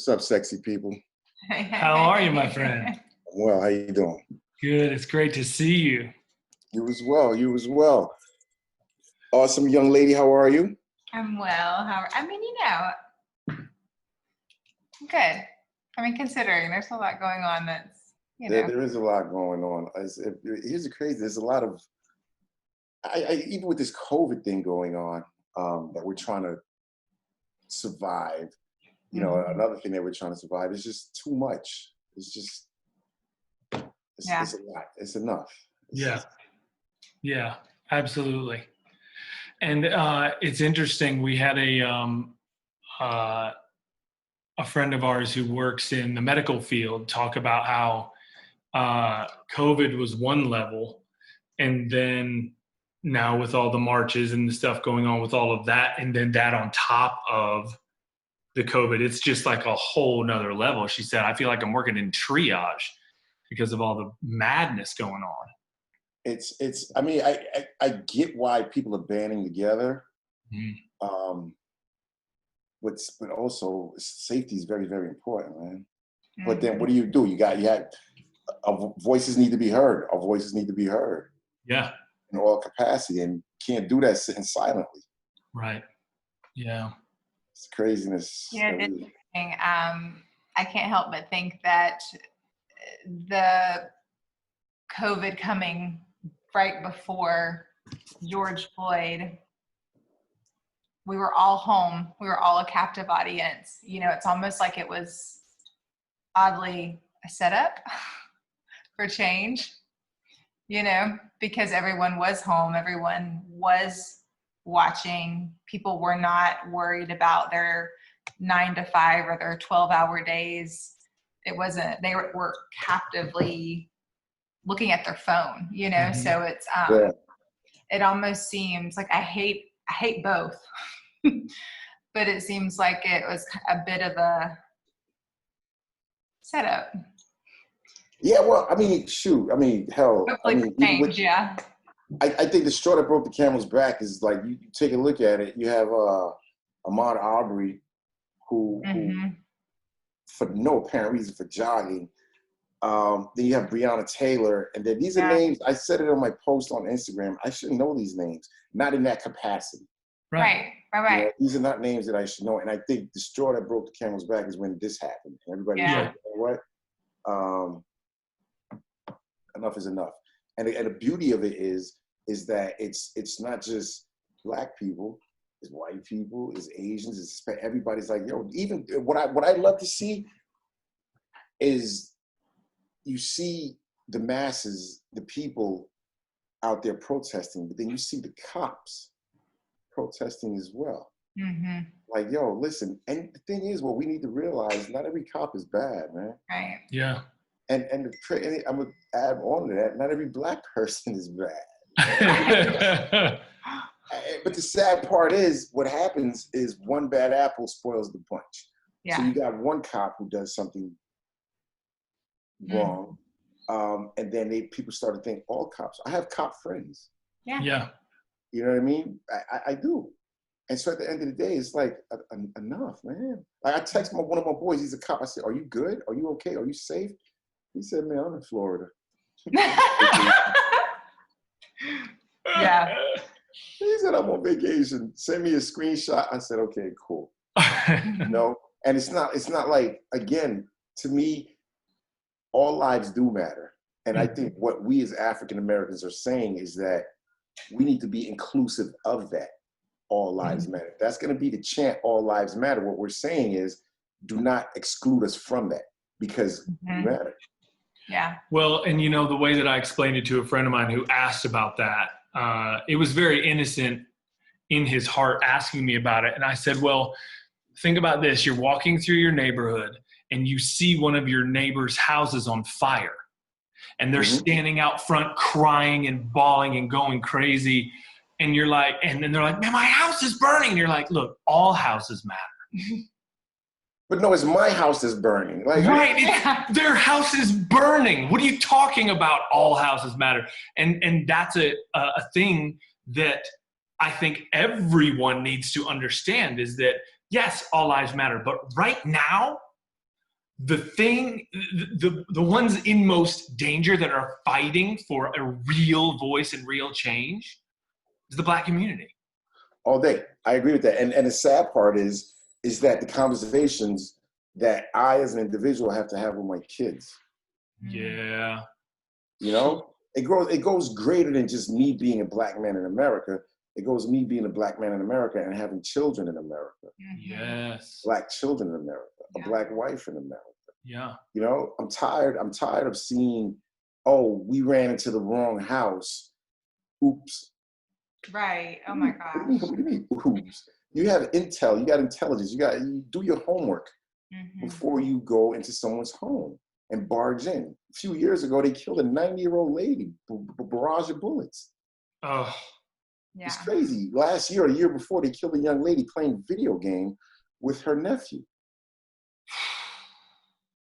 What's up, sexy people? How are you, my friend? Well, how you doing? Good. It's great to see you. You as well. You as well. Awesome young lady. How are you? I'm well. I'm good. I mean, considering there's a lot going on that's, There is a lot going on. Here's the crazy. There's a lot of, even with this COVID thing going on, that we're trying to survive. Another thing that we're trying to survive is just too much. It's a lot. It's enough. Yeah, absolutely. And it's interesting. We had a friend of ours who works in the medical field talk about how COVID was one level, and then now with all the marches and the stuff going on with all of that, and then that on top of the COVID, it's just like a whole nother level. She said, I feel like I'm working in triage because of all the madness going on. I mean, I get why people are banding together. But also safety is very, very important, man. But then what do? Voices need to be heard. Our voices need to be heard. Yeah. In all capacity, and can't do that sitting silently. Right. Yeah. It's craziness. It's interesting. I can't help but think that the COVID coming right before George Floyd, we were all home. We were all a captive audience. It's almost like it was oddly a setup for change, because everyone was home. Everyone was watching. People were not worried about their 9 to 5 or their 12-hour days. They were captively looking at their phone, so it's, it almost seems like I hate both, but it seems like it was a bit of a setup. Yeah, well, I mean, hell. Hopefully change, yeah. I think the straw that broke the camel's back is like, you take a look at it, you have Ahmaud Arbery, who for no apparent reason for jogging. Then you have Breonna Taylor, and then these are names, I said it on my post on Instagram, I should know these names, not in that capacity. Right. These are not names that I should know, and I think the straw that broke the camel's back is when this happened. Everybody's like, you know what? Enough is enough. And the beauty of it is that it's not just Black people, it's white people, it's Asians, it's everybody's like, yo, even what I love to see is you see the masses, the people out there protesting, but then you see the cops protesting as well. Like, yo, listen, and the thing is, what we need to realize, not every cop is bad, man. Right. Yeah. And I'm gonna add on to that, not every Black person is bad. But the sad part is, what happens is one bad apple spoils the bunch. Yeah. So you got one cop who does something wrong, and then people start to think all cops. I have cop friends. Yeah. You know what I mean? I do. And so at the end of the day, it's like, enough, man. Like, I text one of my boys, he's a cop. I said, are you good? Are you okay? Are you safe? He said, man, I'm in Florida. Yeah. He said, I'm on vacation. Send me a screenshot. I said, okay, cool. And it's not like, again, to me, all lives do matter. And I think what we as African Americans are saying is that we need to be inclusive of that. All lives matter. That's going to be the chant, all lives matter. What we're saying is, do not exclude us from that, because we matter. Yeah. Well, and the way that I explained it to a friend of mine who asked about that, it was very innocent in his heart asking me about it. And I said, well, think about this. You're walking through your neighborhood and you see one of your neighbor's houses on fire, and they're standing out front crying and bawling and going crazy. And you're like, and then they're like, man, my house is burning. And you're like, look, all houses matter. But no, it's my house that's burning. Like, right, their house is burning. What are you talking about? All houses matter. And that's a thing that I think everyone needs to understand, is that, yes, all lives matter. But right now, the ones in most danger that are fighting for a real voice and real change is the Black community. All day. I agree with that. And the sad part is that the conversations that I as an individual have to have with my kids. Yeah. You know, it goes greater than just me being a Black man in America. It goes me being a Black man in America and having children in America. Yes. Black children in America, a Black wife in America. Yeah. You know, I'm tired of seeing, oh, we ran into the wrong house. Oops. Right. Oh my gosh. What do you mean, oops? You have intel, you got intelligence, you do your homework before you go into someone's home and barge in. A few years ago, they killed a 90-year-old lady, barrage of bullets. Oh. Yeah. It's crazy. Last year or the year before, they killed a young lady playing video game with her nephew.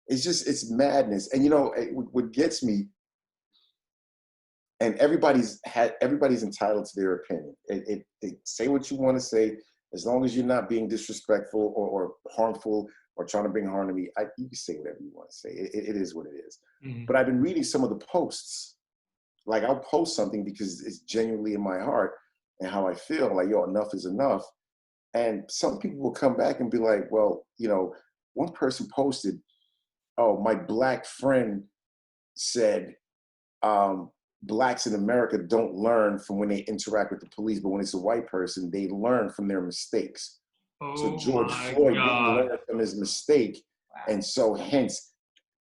It's madness. And you know, what gets me, and everybody's entitled to their opinion. Say what you want to say, as long as you're not being disrespectful or harmful or trying to bring harm to me. You can say whatever you want to say. It is what it is. But I've been reading some of the posts. Like, I'll post something because it's genuinely in my heart and how I feel. Like, yo, enough is enough. And some people will come back and be like, well, you know, one person posted, oh, my Black friend said, Blacks in America don't learn from when they interact with the police, but when it's a white person, they learn from their mistakes. So George Floyd didn't learn from his mistake. And so hence,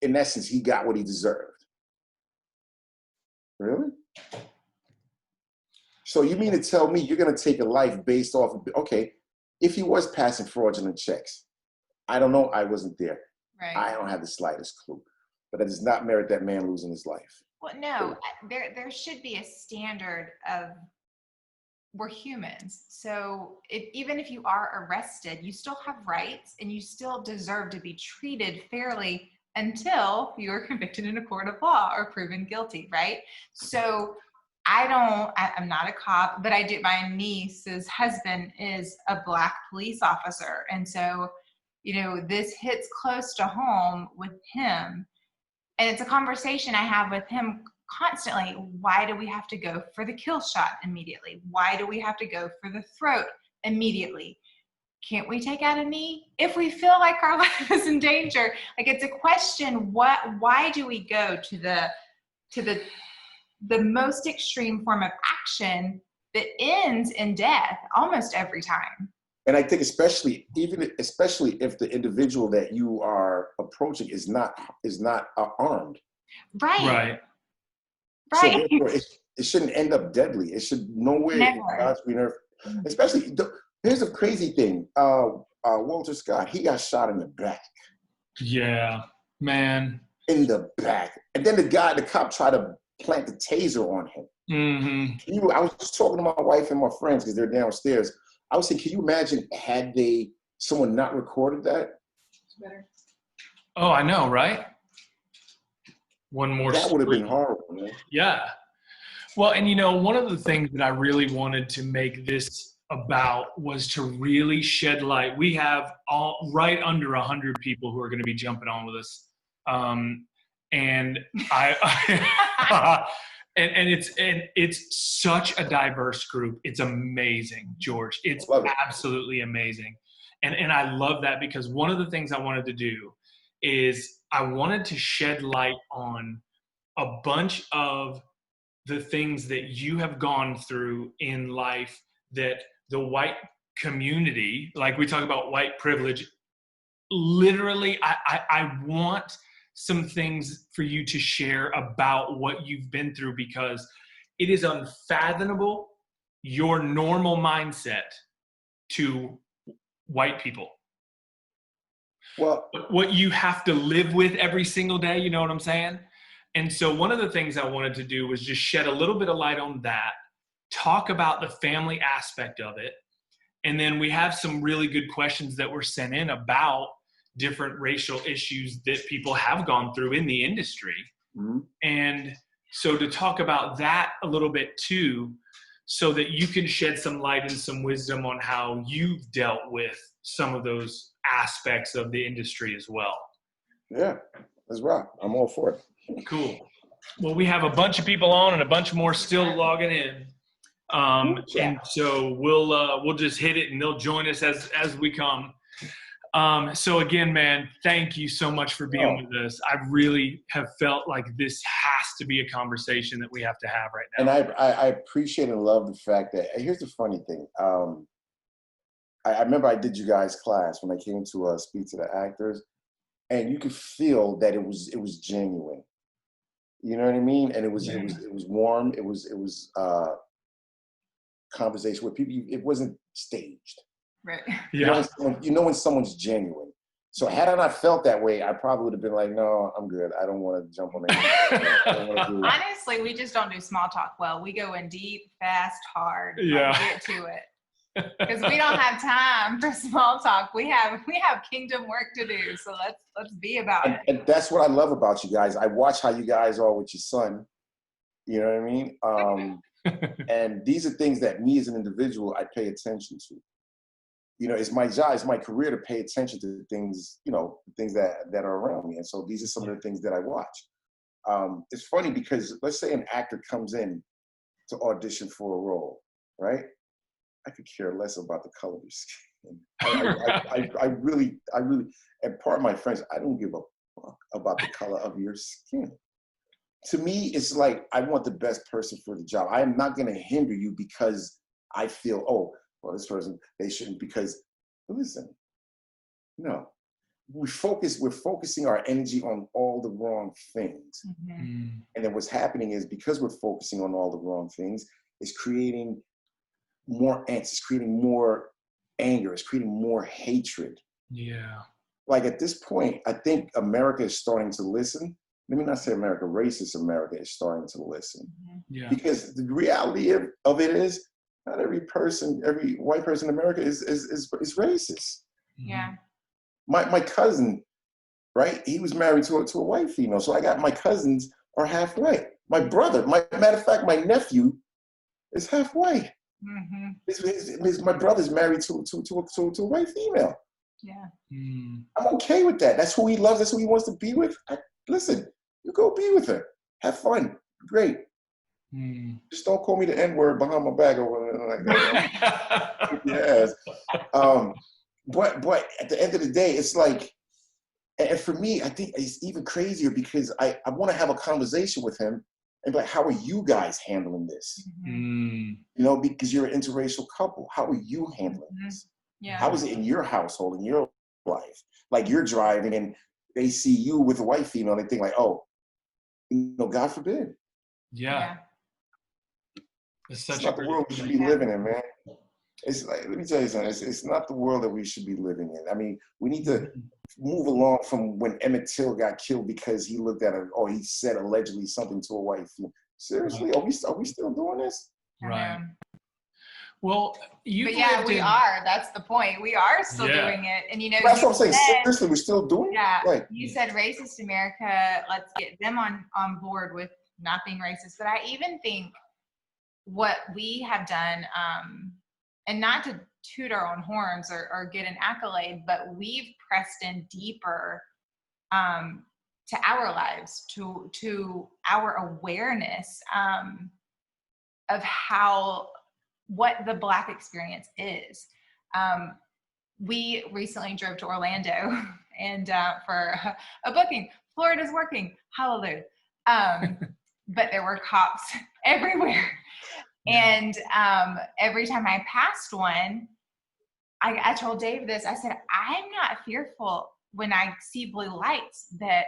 in essence, he got what he deserved. Really? So you mean to tell me you're going to take a life based off of, okay, if he was passing fraudulent checks, I don't know, I wasn't there. Right. I don't have the slightest clue. But that does not merit that man losing his life. Well, no, there should be a standard of, we're humans. So even if you are arrested, you still have rights and you still deserve to be treated fairly until you are convicted in a court of law or proven guilty, right? So I'm not a cop, but my niece's husband is a Black police officer. And so, you know, this hits close to home with him. And it's a conversation I have with him constantly. Why do we have to go for the kill shot immediately? Why do we have to go for the throat immediately? Can't we take out a knee if we feel like our life is in danger? Like, it's a question. Why do we go to the most extreme form of action that ends in death almost every time? And I think especially if the individual that you are approaching is not armed. Right. So therefore, it shouldn't end up deadly. It should nowhere in God's green earth. Especially, here's a crazy thing. Walter Scott, he got shot in the back. Yeah, man. In the back. And then the cop tried to plant the taser on him. I was just talking to my wife and my friends because they're downstairs. I was saying, can you imagine had someone not recorded that? Oh, I know, right? One more. That would have been horrible, man. Yeah. Well, and you know, one of the things that I really wanted to make this about was to really shed light. We have right under 100 people who are going to be jumping on with us. And it's such a diverse group. It's amazing, George. It's absolutely amazing. And I love that because one of the things I wanted to do is I wanted to shed light on a bunch of the things that you have gone through in life that the white community, like we talk about white privilege, literally, I want some things for you to share about what you've been through, because it is unfathomable your normal mindset to white people. Well, what you have to live with every single day, you know what I'm saying? And so one of the things I wanted to do was just shed a little bit of light on that, talk about the family aspect of it, and then we have some really good questions that were sent in about different racial issues that people have gone through in the industry. And so to talk about that a little bit too, so that you can shed some light and some wisdom on how you've dealt with some of those aspects of the industry as well. Yeah, let's rock. I'm all for it. Cool. Well, we have a bunch of people on and a bunch more still logging in. And so we'll just hit it and they'll join us as we come. So again, man, thank you so much for being with us. I really have felt like this has to be a conversation that we have to have right now. And I appreciate and love the fact that, here's the funny thing. I remember I did you guys' class when I came to speak to the actors, and you could feel that it was genuine. You know what I mean? And it was warm. It was conversation with people. It wasn't staged. Right. Yeah. You know when someone's genuine. So had I not felt that way, I probably would have been like, no, I'm good. I don't want to jump on anything. Honestly, we just don't do small talk well. We go in deep, fast, hard. Yeah. Get to it. Because we don't have time for small talk. We have kingdom work to do. So let's be about it. And that's what I love about you guys. I watch how you guys are with your son. You know what I mean? And these are things that me as an individual, I pay attention to. You know, it's my job, it's my career to pay attention to things, you know, things that are around me. And so these are some of the things that I watch. It's funny because let's say an actor comes in to audition for a role, right? I could care less about the color of your skin. I really, and part of my friends, I don't give a fuck about the color of your skin. To me, it's like, I want the best person for the job. I am not going to hinder you because I feel, oh, well, this person, they shouldn't, because, listen, no. We're focusing our energy on all the wrong things. Mm-hmm. And then what's happening is, because we're focusing on all the wrong things, it's creating more angst, it's creating more anger, it's creating more hatred. Yeah. Like at this point, I think America is starting to listen. Let me not say America, racist America is starting to listen. Yeah. Because the reality of it is, not every white person in America is racist. Yeah. My cousin, right? He was married to a white female. So I got, my cousins are half white. My brother, matter of fact, my nephew is half white. Mm-hmm. My brother's married to a white female. Yeah. I'm okay with that. That's who he loves. That's who he wants to be with. Listen, you go be with her. Have fun. Great. Just don't call me the N-word behind my back or like that. Yes. But at the end of the day, it's like, and for me, I think it's even crazier because I want to have a conversation with him and be like, how are you guys handling this? Mm-hmm. You know, because you're an interracial couple. How are you handling this? Yeah. How is it in your household, in your life? Like, you're driving and they see you with a white female and they think like, oh, you know, God forbid. Yeah. It's not the world we should be living in, man. It's like, let me tell you something. It's not the world that we should be living in. I mean, we need to move along from when Emmett Till got killed because he looked at he said allegedly something to a white female. Seriously, are we still doing this? Right. Well, we are. That's the point. We are still doing it, and you know. That's what I'm saying. Seriously, we're still doing it. Yeah. Like, you said racist America. Let's get them on board with not being racist. But I even think what we have done, and not to toot our own horns or get an accolade, but we've pressed in deeper to our lives, to our awareness of what the Black experience is. We recently drove to Orlando and for a booking. Florida's working, hallelujah. But there were cops everywhere. And every time I passed one, I told Dave this. I said, I'm not fearful when I see blue lights that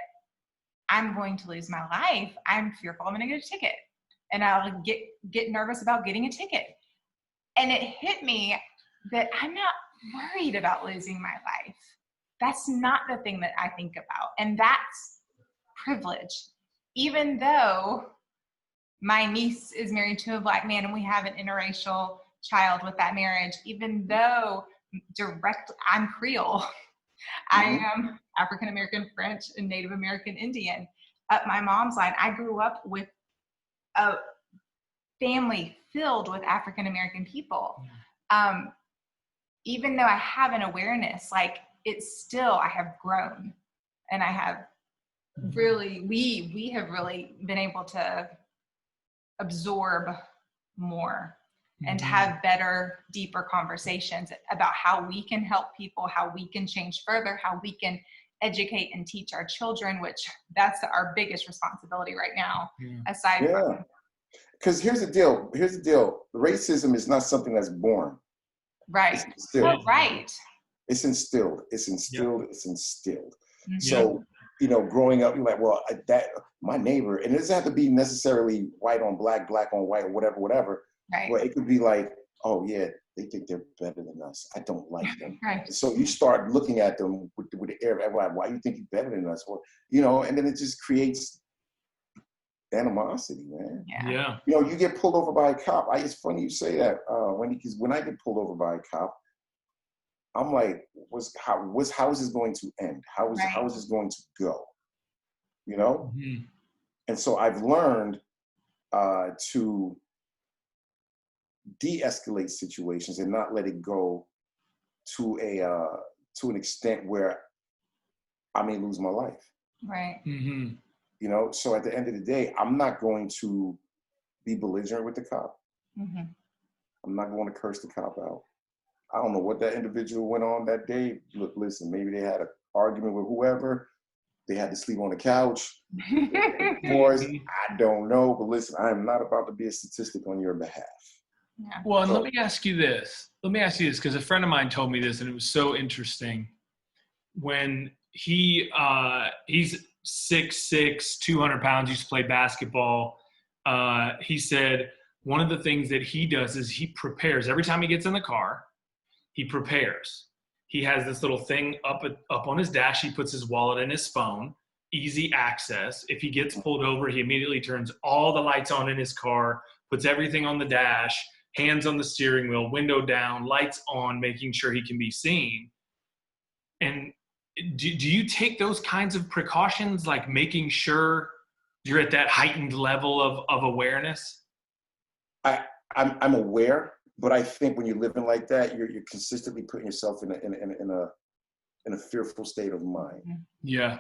I'm going to lose my life. I'm fearful I'm going to get a ticket. And I'll get nervous about getting a ticket. And it hit me that I'm not worried about losing my life. That's not the thing that I think about. And that's privilege. Even though my niece is married to a Black man and we have an interracial child with that marriage, even though I'm Creole, I am African American, French, and Native American Indian. Up my mom's line, I grew up with a family filled with African American people. Even though I have an awareness, like, it's still, I have grown. And I have really, we have really been able to absorb more and have better, deeper conversations about how we can help people, how we can change further, how we can educate and teach our children, which that's our biggest responsibility right now, aside from. Because here's the deal. Racism is not something that's born. Right. It's instilled. Right. It's instilled. It's instilled. Yep. It's instilled. Mm-hmm. So, growing up, you're like, well, that my neighbor, and it doesn't have to be necessarily white on black, black on white, or whatever. Right. But it could be like, oh yeah, they think they're better than us. I don't like them. Right. And so you start looking at them with the air of, why you think you're better than us? Well, and then it just creates animosity, man. Yeah. You get pulled over by a cop. It's funny you say that, Wendy, because when I get pulled over by a cop, I'm like, how is this going to end? How is this going to go? Mm-hmm. And so I've learned to de-escalate situations and not let it go to an extent where I may lose my life. Right. Mm-hmm. So at the end of the day, I'm not going to be belligerent with the cop. Mm-hmm. I'm not going to curse the cop out. I don't know what that individual went on that day. Look, listen, maybe they had an argument with whoever. They had to sleep on the couch. Boys, I don't know. But listen, I'm not about to be a statistic on your behalf. Yeah. Well, and let me ask you this, because a friend of mine told me this, and it was so interesting. When he's 6'6", 200 pounds, used to play basketball. He said one of the things that he does is he prepares. Every time he gets in the car, he prepares. He has this little thing up on his dash. He puts his wallet and his phone, easy access. If he gets pulled over, he immediately turns all the lights on in his car, puts everything on the dash, hands on the steering wheel, window down, lights on, making sure he can be seen. And do you take those kinds of precautions, like making sure you're at that heightened level of awareness? I'm aware, but I think when you're living like that, you're consistently putting yourself in a fearful state of mind. Yeah.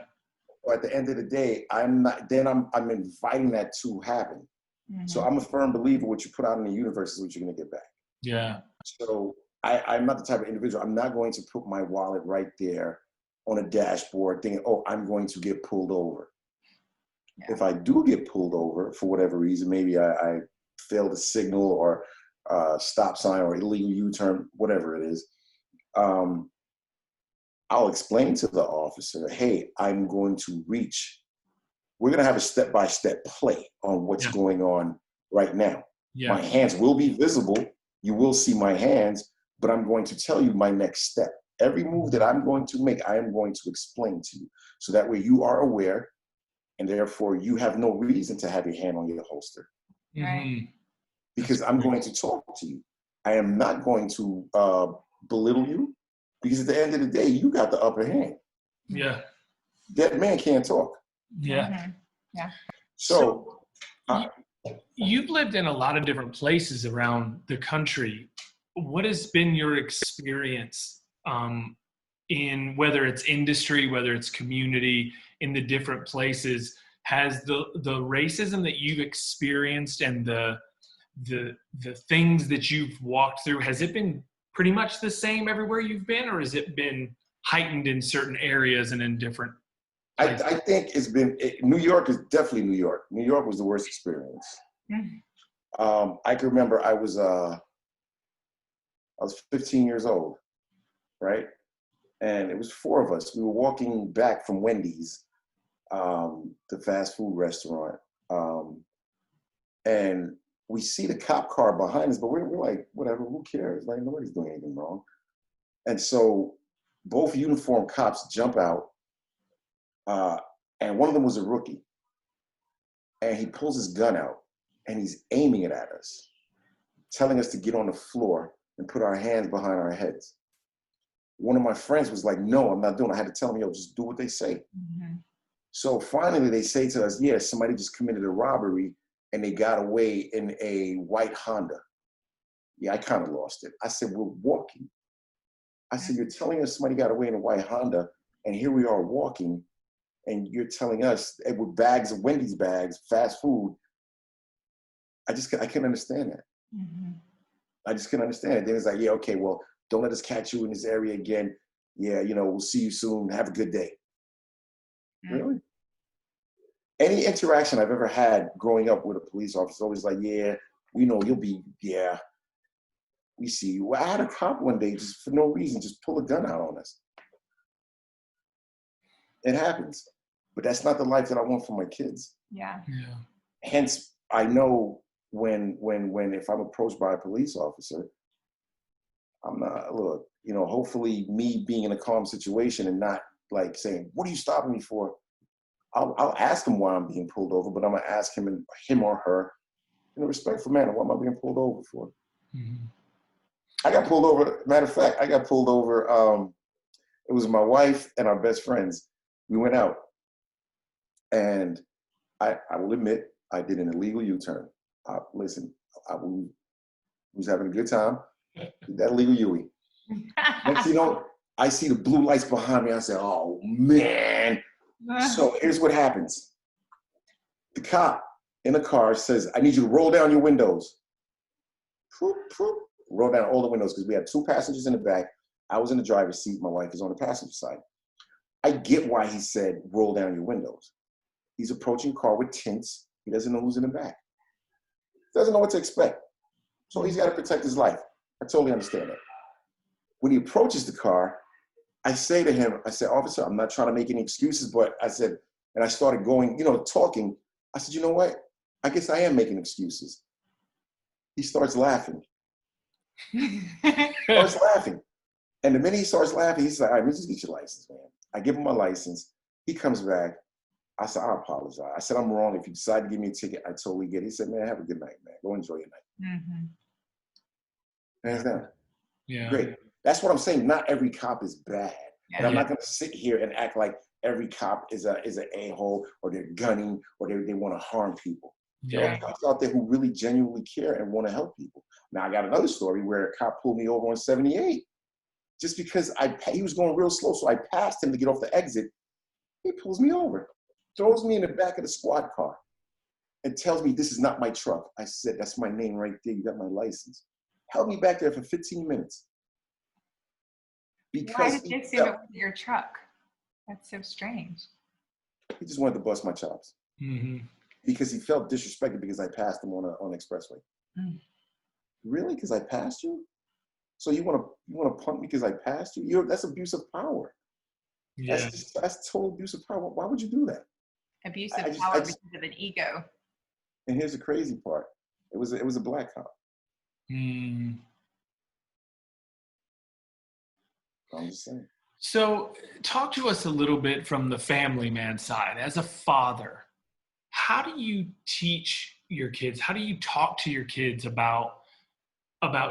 But at the end of the day, I'm inviting that to happen. Mm-hmm. So I'm a firm believer what you put out in the universe is what you're going to get back. Yeah. So I'm not the type of individual. I'm not going to put my wallet right there on a dashboard thinking, oh, I'm going to get pulled over. Yeah. If I do get pulled over for whatever reason, maybe I failed a signal or stop sign or illegal U-turn, whatever it is, I'll explain to the officer, hey, I'm going to reach. We're going to have a step-by-step play on what's going on right now. Yeah. My hands will be visible. You will see my hands, but I'm going to tell you my next step. Every move that I'm going to make, I am going to explain to you. So that way you are aware, and therefore you have no reason to have your hand on your holster. Right. Because I'm going to talk to you. I am not going to belittle you, because at the end of the day, you got the upper hand. Yeah. That man can't talk. Yeah. Mm-hmm. Yeah. So you've lived in a lot of different places around the country. What has been your experience in whether it's industry, whether it's community, in the different places? Has the racism that you've experienced and the things that you've walked through, has it been pretty much the same everywhere you've been, or has it been heightened in certain areas and in different places? I think it's been, New York is definitely New York. New York was the worst experience. Mm-hmm. I can remember I was 15 years old, right? And it was 4 of us. We were walking back from Wendy's, the fast food restaurant. And we see the cop car behind us, but we're like, whatever, who cares? Like, nobody's doing anything wrong. And so both uniformed cops jump out, and one of them was a rookie. And he pulls his gun out, and he's aiming it at us, telling us to get on the floor and put our hands behind our heads. One of my friends was like, no, I'm not doing it. I had to tell him, yo, just do what they say. Mm-hmm. So finally they say to us, yeah, somebody just committed a robbery and they got away in a white Honda. Yeah, I kind of lost it. I said, we're walking. I said, you're telling us somebody got away in a white Honda, and here we are walking. and you're telling us with bags of Wendy's bags, fast food. I couldn't understand that. Mm-hmm. I just couldn't understand it. Then it's like, yeah, okay, well, don't let us catch you in this area again. Yeah, we'll see you soon. Have a good day. Mm-hmm. Really? Any interaction I've ever had growing up with a police officer, always like, yeah, we know you'll be, yeah, we see you. Well, I had a cop one day, just for no reason, just pull a gun out on us. It happens. But that's not the life that I want for my kids. Yeah. Hence, I know when if I'm approached by a police officer, I'm not, look, hopefully me being in a calm situation and not like saying, what are you stopping me for? I'll ask him why I'm being pulled over, but I'm gonna ask him or her in a respectful manner, what am I being pulled over for? Mm-hmm. I got pulled over, matter of fact, it was my wife and our best friends. We went out, and I will admit, I did an illegal U-turn. Listen, I was having a good time. Did that illegal U-turn. Next thing you know, I see the blue lights behind me. I said, oh, man. So here's what happens. The cop in the car says, I need you to roll down your windows. Roll down all the windows, because we had 2 passengers in the back. I was in the driver's seat. My wife is on the passenger side. I get why he said, roll down your windows. He's approaching a car with tints. He doesn't know who's in the back. Doesn't know what to expect. So he's got to protect his life. I totally understand that. When he approaches the car, I say to him, I said, officer, I'm not trying to make any excuses, but I said, and I started going, talking. I said, you know what? I guess I am making excuses. He starts laughing. Starts laughing. And the minute he starts laughing, he's like, all right, let's just get your license, man. I give him my license. He comes back. I said, I apologize. I said, I'm wrong. If you decide to give me a ticket, I totally get it. He said, man, have a good night, man. Go enjoy your night. Mm-hmm. Hands down. Yeah. Great. That's what I'm saying. Not every cop is bad. Yeah. And I'm not going to sit here and act like every cop is an a-hole, or they're gunning, or they want to harm people. Yeah. There are cops out there who really genuinely care and want to help people. Now, I got another story where a cop pulled me over on 78 just because he was going real slow, so I passed him to get off the exit. He pulls me over, throws me in the back of the squad car, and tells me this is not my truck. I said, that's my name right there. You got my license. Held me back there for 15 minutes. Because why did they assume it was your truck? That's so strange. He just wanted to bust my chops. Mm-hmm. Because he felt disrespected because I passed him on an expressway. Mm. Really? Because I passed you? So you want to punk me because I passed you? That's abuse of power. Yeah. That's total abuse of power. Why would you do that? Abuse of power because of an ego. And here's the crazy part. It was a black cop. Mm. I'm just saying. So talk to us a little bit from the family man side. As a father, how do you teach your kids? How do you talk to your kids about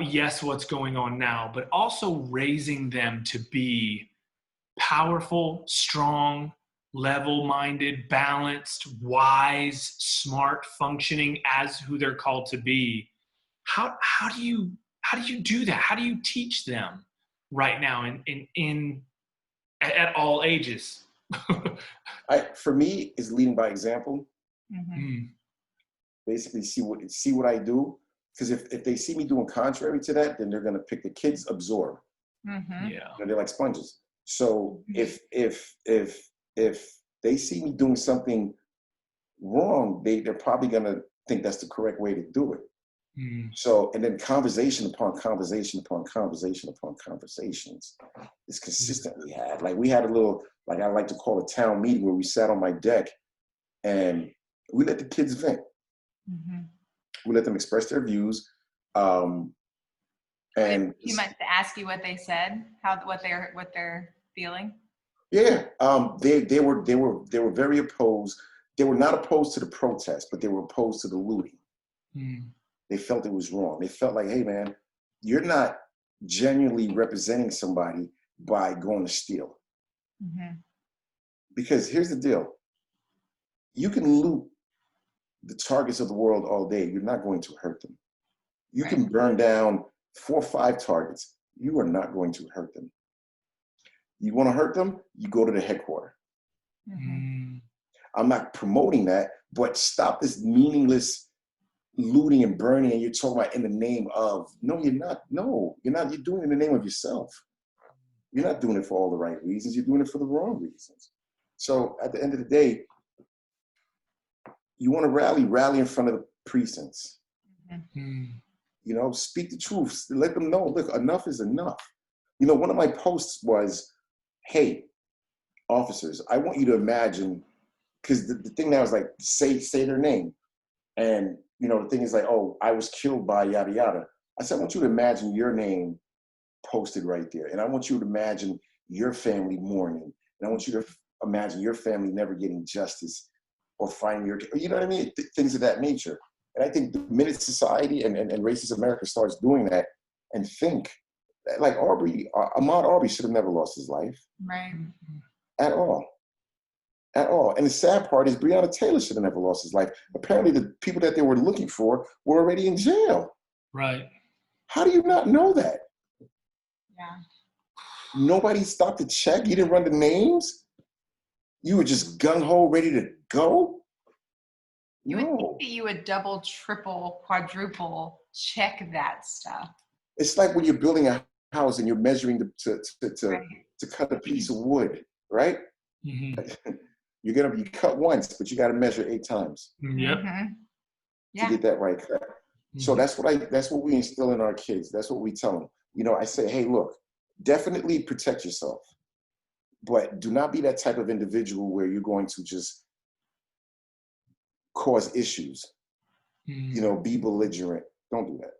yes, what's going on now, but also raising them to be powerful, strong, level-minded, balanced, wise, smart, functioning as who they're called to be? How do you do that? How do you teach them right now at all ages? For me, is leading by example. Mm-hmm. Basically, see what I do, because if they see me doing contrary to that, then they're gonna pick. The kids absorb. Mm-hmm. Yeah, they're like sponges. So if they see me doing something wrong, they're probably gonna think that's the correct way to do it. Mm. So, and then conversation upon conversation upon conversation upon conversations is consistently had. Like we had a little, like I like to call a town meeting, where we sat on my deck and we let the kids vent. Mm-hmm. We let them express their views. And you meant to ask you what they said, what they're feeling. Yeah, they were very opposed. They were not opposed to the protest, but they were opposed to the looting. Mm. They felt it was wrong. They felt like, hey man, you're not genuinely representing somebody by going to steal. Mm-hmm. Because here's the deal. You can loot the targets of the world all day. You're not going to hurt them. You can burn down 4 or 5 targets. You are not going to hurt them. You want to hurt them? You go to the headquarters. Mm. I'm not promoting that, but stop this meaningless looting and burning, and you're talking about in the name of. No, you're not. No, you're not. You're doing it in the name of yourself. You're not doing it for all the right reasons. You're doing it for the wrong reasons. So at the end of the day, you want to rally in front of the precincts. Mm. You know, speak the truth. Let them know, look, enough is enough. You know, one of my posts was, hey, officers, I want you to imagine, because the thing now is like, say their name. And, you know, the thing is like, oh, I was killed by yada, yada. I said, I want you to imagine your name posted right there. And I want you to imagine your family mourning. And I want you to imagine your family never getting justice or finding your, you know what I mean? Things of that nature. And I think the minute society and racist America starts doing that and think, like Ahmaud Arbery should have never lost his life. Right. At all. At all. And the sad part is Breonna Taylor should have never lost his life. Apparently the people that they were looking for were already in jail. Right. How do you not know that? Yeah. Nobody stopped to check? You didn't run the names? You were just gung-ho, ready to go? You would think that you would double, triple, quadruple check that stuff. It's like when you're building a house and you're measuring Right. to cut a piece of wood, right? Mm-hmm. You cut once, but you got to measure 8 times Yep. Yeah. to get that right cut. Mm-hmm. So that's what we instill in our kids. That's what we tell them. You know, I say, hey, look, definitely protect yourself, but do not be that type of individual where you're going to just cause issues. Mm-hmm. You know, be belligerent. Don't do that.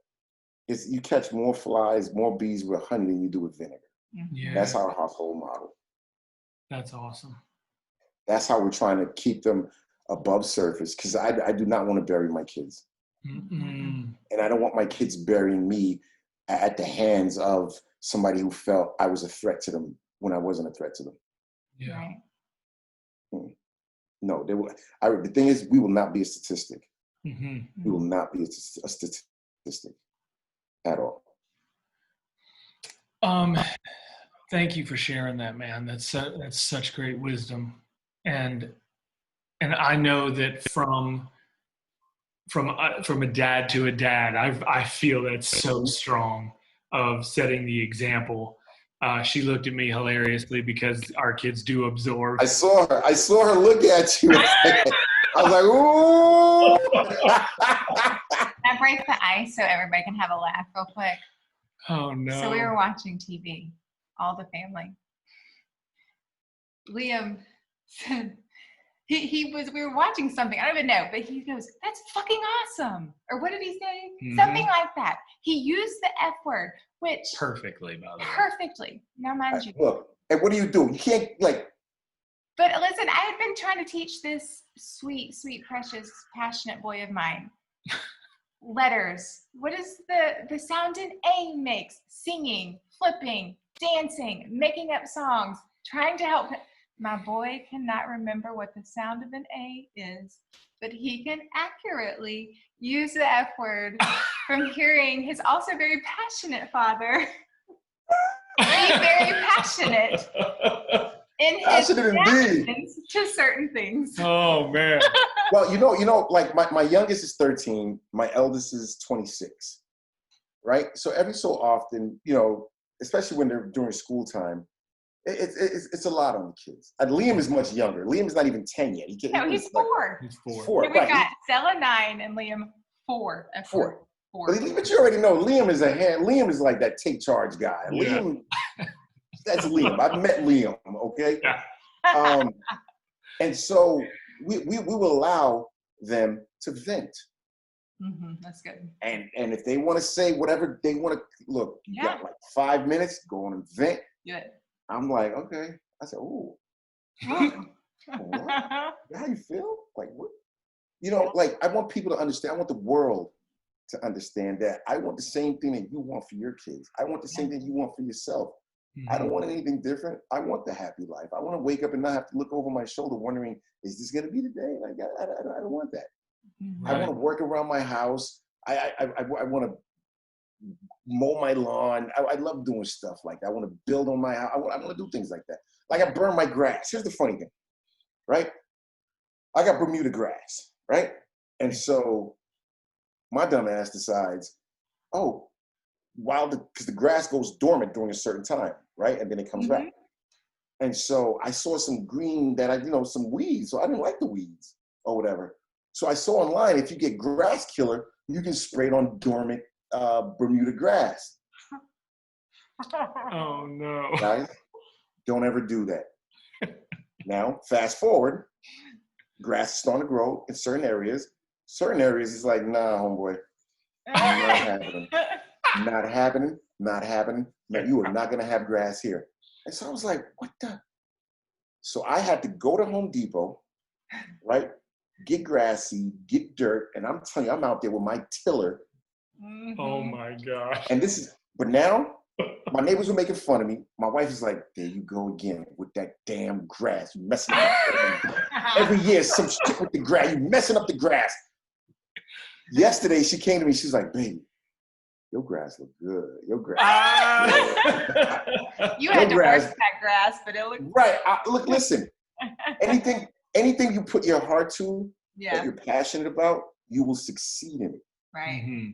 You catch more flies, more bees with honey than you do with vinegar. Yeah. That's our household model. That's awesome. That's how we're trying to keep them above surface, because I do not want to bury my kids. Mm-hmm. And I don't want my kids burying me at the hands of somebody who felt I was a threat to them when I wasn't a threat to them. Yeah. Right. No, the thing is, we will not be a statistic. Mm-hmm. We will not be a statistic at all. Thank you for sharing that, man. That's such great wisdom, and I know that from a dad to a dad, I feel that's so strong of setting the example. She looked at me hilariously because our kids do absorb. I saw her look at you. I was like, ooh. Can I break the ice so everybody can have a laugh real quick? Oh no. So we were watching TV, all the family. Liam said, we were watching something, I don't even know, but he goes, that's fucking awesome. Or what did he say? Mm-hmm. Something like that. He used the F word, which perfectly, by the way. Perfectly. Now mind you. Look, and what do? You can't like. But listen, I had been trying to teach this sweet, sweet, precious, passionate boy of mine letters. What is the sound an A makes? Singing, flipping, dancing, making up songs, trying to help him. My boy cannot remember what the sound of an A is, but he can accurately use the F word from hearing his also very passionate father be very passionate in his reactions to certain things. Oh man. Well, you know, like my youngest is 13, my eldest is 26, right? So every so often, you know, especially when they're during school time, it's a lot on the kids. And Liam is much younger. Liam is not even 10 yet. He's 4. He's 4. So we got Stella 9 and Liam 4. 4. But you already know Liam is Liam is like that take charge guy. Yeah. Liam, that's Liam. I've met Liam, okay? Yeah. And so we will allow them to vent. Mm-hmm, that's good. And if they want to say whatever they want to, look, you got like 5 minutes, go on and vent. Good. I'm like, okay. I said, ooh. What? How you feel? Like what? You know, like I want people to understand. I want the world to understand that I want the same thing that you want for your kids. I want the same thing you want for yourself. Mm-hmm. I don't want anything different. I want the happy life. I want to wake up and not have to look over my shoulder wondering, is this going to be the day? Like, I don't want that. Right. I want to work around my house. I want to mow my lawn. I love doing stuff like that. I want to build on my house. I want to do things like that. Like I burn my grass. Here's the funny thing. right? I got Bermuda grass, right? And so my dumb ass decides, oh, because the grass goes dormant during a certain time, right? And then it comes back. And so I saw some green some weeds. So I didn't like the weeds or whatever. So I saw online, if you get grass killer, you can spray it on dormant Bermuda grass. Oh no. Guys, don't ever do that. Now, fast forward, grass is starting to grow in certain areas. Certain areas is like, nah, homeboy, not happening. Not happening, not happening. No, you are not gonna have grass here. And so I was like, what the? So I had to go to Home Depot, right? Get grass seed, get dirt, and I'm telling you, I'm out there with my tiller. Oh my God. And but now, my neighbors were making fun of me. My wife is like, there you go again with that damn grass. You messing up every year, some shit with the grass. You messing up the grass. Yesterday, she came to me, she's like, baby, your grass look good. Your grass. You had to work that grass, but it looked right. Look, listen. Anything you put your heart to, that you're passionate about, you will succeed in it. Right. Mm-hmm.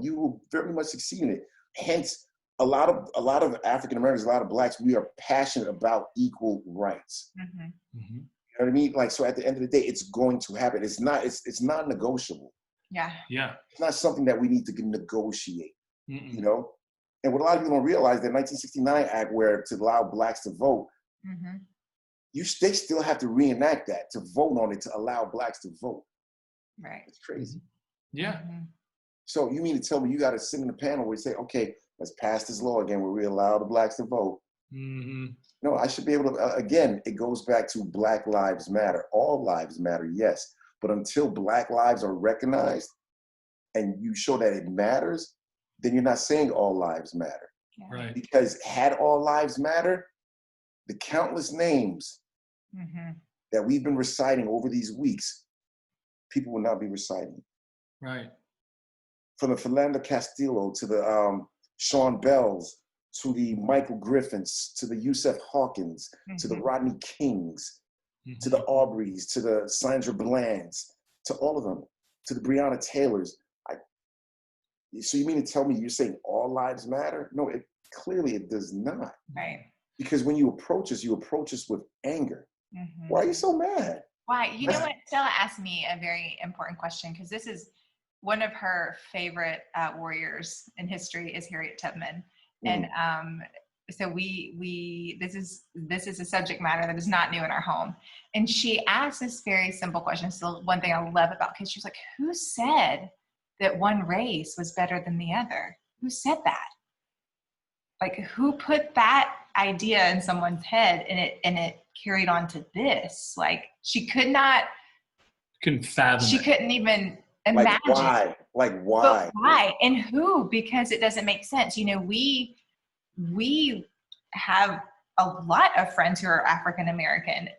You will very much succeed in it. Hence, a lot of African Americans, a lot of Blacks, we are passionate about equal rights. Mm-hmm. Mm-hmm. You know what I mean? Like, so at the end of the day, it's going to happen. It's not negotiable. Yeah. Yeah. It's not something that we need to negotiate. Mm-mm. You know? And what a lot of people don't realize, that 1969 Act, where to allow Blacks to vote, they still have to reenact that to vote on it, to allow Blacks to vote. Right. It's crazy. Yeah. Mm-hmm. So you mean to tell me you got to sit in the panel where you say, okay, let's pass this law again where we allow the Blacks to vote? Mm-hmm. No, I should be able to, again, it goes back to Black Lives Matter. All lives matter, yes. But until Black lives are recognized and you show that it matters, then you're not saying all lives matter. Yeah. Right. Because had all lives matter, the countless names that we've been reciting over these weeks, people will not be reciting. Right. From the Philando Castillo to the Sean Bells, to the Michael Griffins, to the Yusef Hawkins, to the Rodney Kings, to the Aubreys, to the Sandra Blands, to all of them, to the Breonna Taylors. So you mean to tell me you're saying all lives matter? No, clearly it does not. Right. Because when you approach us with anger. Why are you so mad? Why? You know what? Stella asked me a very important question, because this is one of her favorite warriors in history is Harriet Tubman. And so this is a subject matter that is not new in our home. And she asked this very simple question. It's the one thing I love about kids. She was like, who said that one race was better than the other? Who said that? Like, who put that idea in someone's head and it carried on to this? Like, she couldn't fathom it. Couldn't even imagine. Why? But why? And who? Because it doesn't make sense. You know, we have a lot of friends who are African American,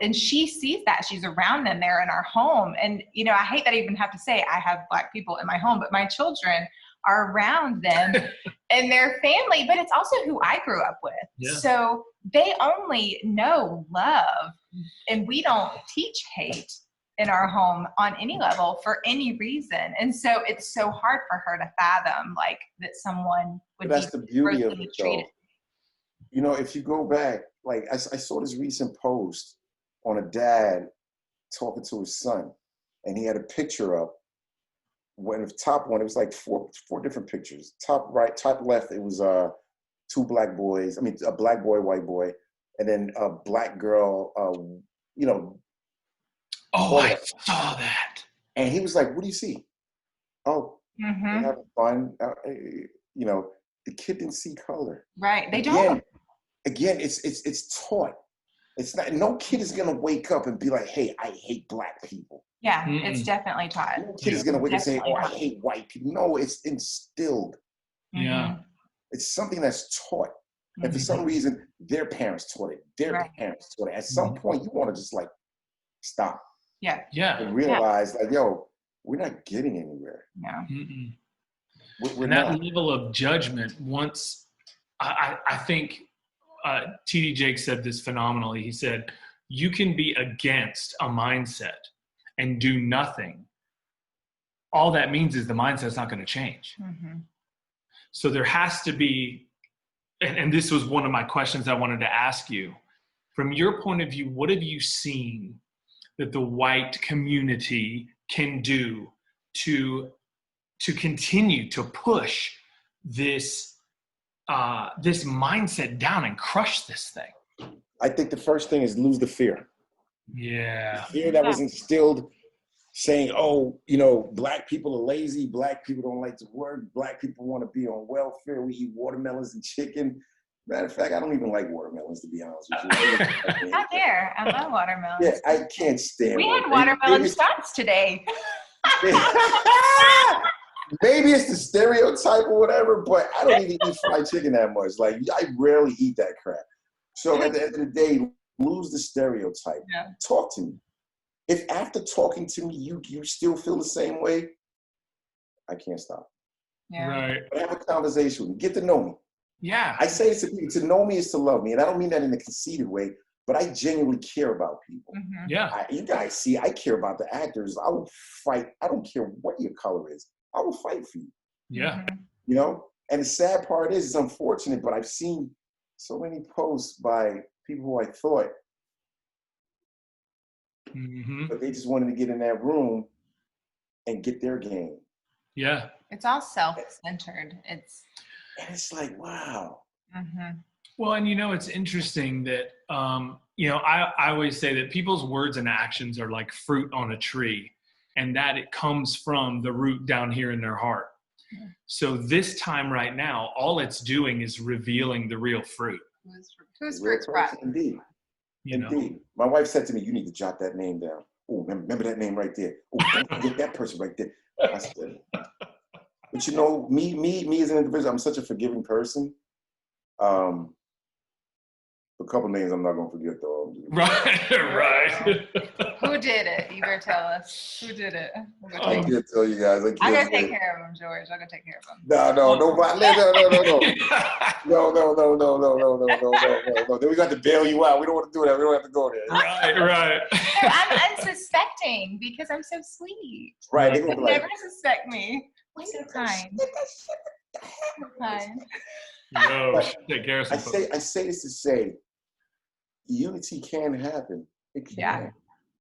and she sees that. She's around them. They're in our home. And, you know, I hate that I even have to say I have Black people in my home, but my children are around them and their family, but it's also who I grew up with. Yeah. So they only know love, and we don't teach hate in our home on any level for any reason. And so it's so hard for her to fathom, like, that someone would be the beauty of it, treated. You know, if you go back, like I saw this recent post on a dad talking to his son, and he had a picture up. When the top one, it was like four different pictures. Top right, top left, it was two Black boys. I mean, a Black boy, white boy, and then a Black girl. You know. Oh, I saw that. And he was like, "What do you see?" Oh, they're having fun. You know, the kid didn't see color. Right, they don't. Again, it's taught. It's not. No kid is gonna wake up and be like, "Hey, I hate Black people." Yeah, it's definitely taught. No kid is gonna wake up and say, "Oh, I hate white people." No, it's instilled. Yeah, it's something that's taught, and for some reason, their parents taught it. Their parents taught it. At some point, you want to just like stop. Yeah. And realize, like, yo, we're not getting anywhere. No. We're that not. level of judgment. Once, I think. T.D. Jakes said this phenomenally. He said, you can be against a mindset and do nothing. All that means is the mindset's not going to change. Mm-hmm. So there has to be, and this was one of my questions I wanted to ask you. From your point of view, what have you seen that the white community can do to continue to push this this mindset down and crush this thing? I think the first thing is lose the fear. Yeah. The fear that was instilled saying, oh, you know, black people are lazy, black people don't like to work, black people want to be on welfare, we eat watermelons and chicken. Matter of fact, I don't even like watermelons, to be honest with you. Not there. I love watermelons. Yeah, I can't stand We it. had watermelon shots today. Maybe it's the stereotype or whatever, but I don't even eat fried chicken that much. Like, I rarely eat that crap. So at the end of the day, lose the stereotype. Yeah. Talk to me. If after talking to me, you still feel the same way, I can't stop. Yeah. Right. But have a conversation with me. Get to know me. Yeah. I say to people, to know me is to love me. And I don't mean that in a conceited way, but I genuinely care about people. Mm-hmm. Yeah. You guys see, I care about the actors. I will fight. I don't care what your color is. I will fight for you. Yeah. Mm-hmm. You know? And the sad part is, it's unfortunate, but I've seen so many posts by people who I thought, Mm-hmm. but they just wanted to get in that room and get their game. Yeah. It's all self-centered. It's. And it's like, wow. Mm-hmm. Well, and you know, it's interesting that, you know, I always say that people's words and actions are like fruit on a tree, and that it comes from the root down here in their heart. Yeah. So this time right now, all it's doing is revealing the real fruit. Who's fruit's rotten? Indeed. You know? Indeed. My wife said to me, you need to jot that name down. Oh, remember that name right there. Oh, don't forget that person right there. I said, but you know, me as an individual, I'm such a forgiving person. A couple names I'm not gonna forget though. Right, right. Who did it? You better tell us. Who did it? I can't tell you guys. I'm gonna take care of him, George. I'm gonna take care of him. No, no. Then we got to bail you out. We don't want to do that. We don't have to go there. Right. No, I'm unsuspecting because I'm so sweet. Right. They You gonna be like, never suspect me. I'm so kind. So kind. No, take care of I some say this to say, unity can happen. It can. Yeah.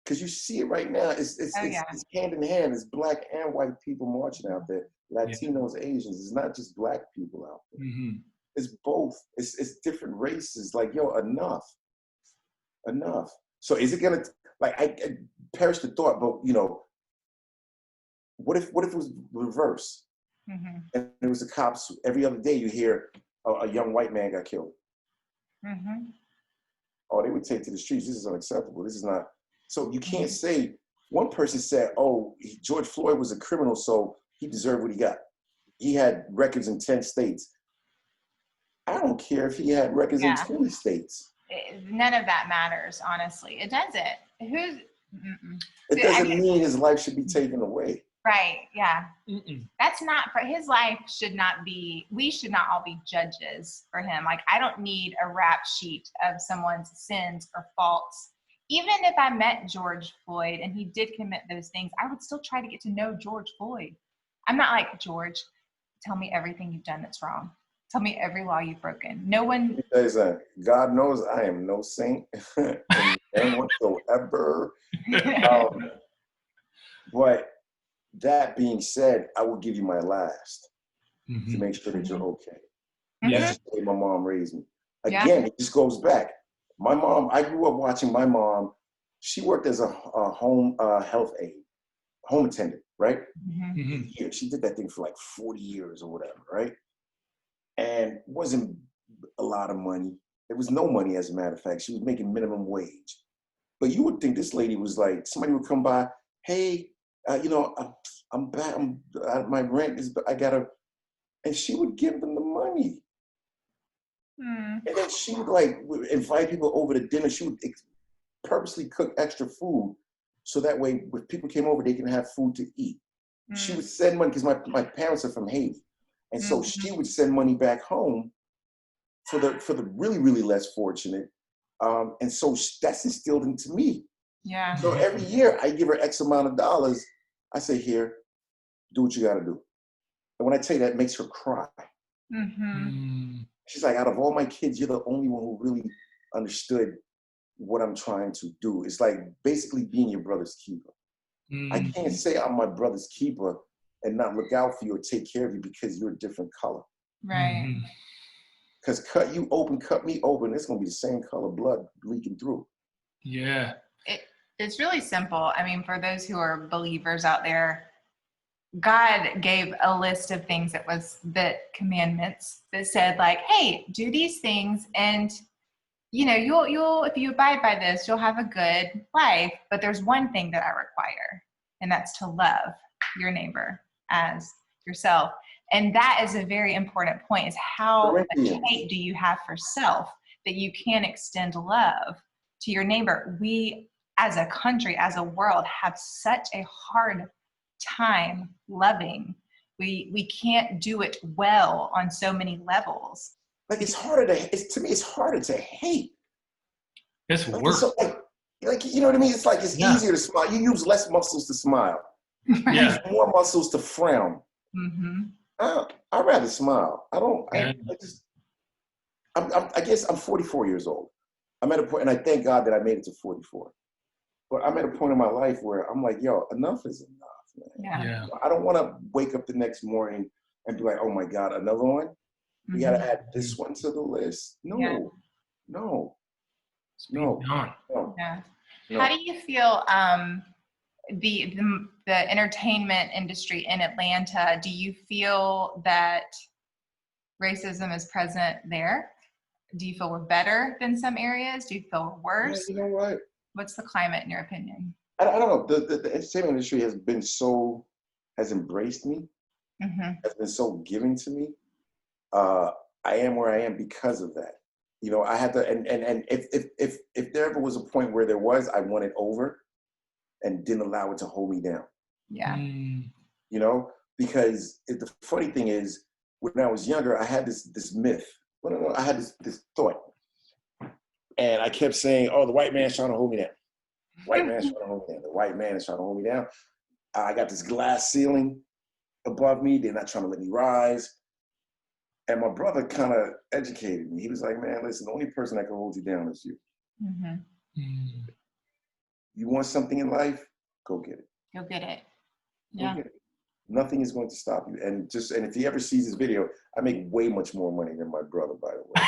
Because you see it right now. It's hand in hand. It's black and white people marching out there. Latinos, Asians. It's not just black people out there. Mm-hmm. It's both. It's different races. Like, yo, enough. So is it gonna, like, I perish the thought, but you know, what if it was reverse? Mm-hmm. And it was the cops every other day. You hear a young white man got killed. Mm-hmm. Oh, they would take to the streets. This is unacceptable. This is not. So you can't say, one person said, oh, George Floyd was a criminal, so he deserved what he got. He had records in 10 states. I don't care if he had records in 20 states. None of that matters, honestly. It doesn't. It doesn't mean his life should be taken away. Right, yeah. Mm-mm. That's not, for his life should not be, we should not all be judges for him. Like, I don't need a rap sheet of someone's sins or faults. Even if I met George Floyd and he did commit those things, I would still try to get to know George Floyd. I'm not like, George, tell me everything you've done that's wrong. Tell me every law you've broken. No one. God knows I am no saint and whatsoever. But that being said, I will give you my last to make sure that you're okay. Mm-hmm. That's just the way my mom raised me. Again, it just goes back. My mom, I grew up watching my mom. She worked as a home health aide, home attendant, right? Mm-hmm. She did that thing for like 40 years or whatever, right? And it wasn't a lot of money. There was no money, as a matter of fact. She was making minimum wage. But you would think this lady was like, somebody would come by, hey, you know, I'm back. My rent is, I gotta, and she would give them the money. And then she would like invite people over to dinner. She would purposely cook extra food so that way when people came over, they can have food to eat. She would send money because my parents are from Haiti. And so she would send money back home for the really, really less fortunate. And so that's instilled into me. Yeah. So every year I give her X amount of dollars. I say, here, do what you got to do. And when I tell you that, it makes her cry. Mm-hmm. She's like, out of all my kids, you're the only one who really understood what I'm trying to do. It's like basically being your brother's keeper. I can't say I'm my brother's keeper and not look out for you or take care of you because you're a different color. Right. Because cut you open, cut me open, it's going to be the same color blood leaking through. Yeah. It's really simple. I mean, for those who are believers out there, God gave a list of things that was the commandments that said like, hey, do these things and you know, you'll if you abide by this, you'll have a good life. But there's one thing that I require, and that's to love your neighbor as yourself. And that is a very important point, is how much hate do you have for self that you can extend love to your neighbor. We as a country, as a world, have such a hard time loving. We can't do it well on so many levels. Like it's harder to hate. It's like, worse. Like, you know what I mean? It's like it's easier to smile. You use less muscles to smile. You use more muscles to frown. I'd rather smile. I guess I'm 44 years old. I'm at a point, and I thank God that I made it to 44. But I'm at a point in my life where I'm like, yo, enough is enough, man. Yeah. I don't want to wake up the next morning and be like, oh my God, another one? We got to add this one to the list. No. Yeah. How do you feel the entertainment industry in Atlanta? Do you feel that racism is present there? Do you feel we're better than some areas? Do you feel we're worse? Yeah, you know what? What's the climate in your opinion? I don't know. The entertainment industry has embraced me, has been so giving to me. I am where I am because of that. You know, I had to, and if there ever was a point where there was, I won it over and didn't allow it to hold me down. Yeah. You know, because the funny thing is, when I was younger, I had this myth. Well, no, I had this thought. And I kept saying, oh, the white man's trying to hold me down. White man's trying to hold me down. The white man is trying to hold me down. I got this glass ceiling above me. They're not trying to let me rise. And my brother kind of educated me. He was like, man, listen, the only person that can hold you down is you. You want something in life? Go get it. Go get it. Yeah. Go get it. Nothing is going to stop you. And if he ever sees this video, I make way much more money than my brother, by the way.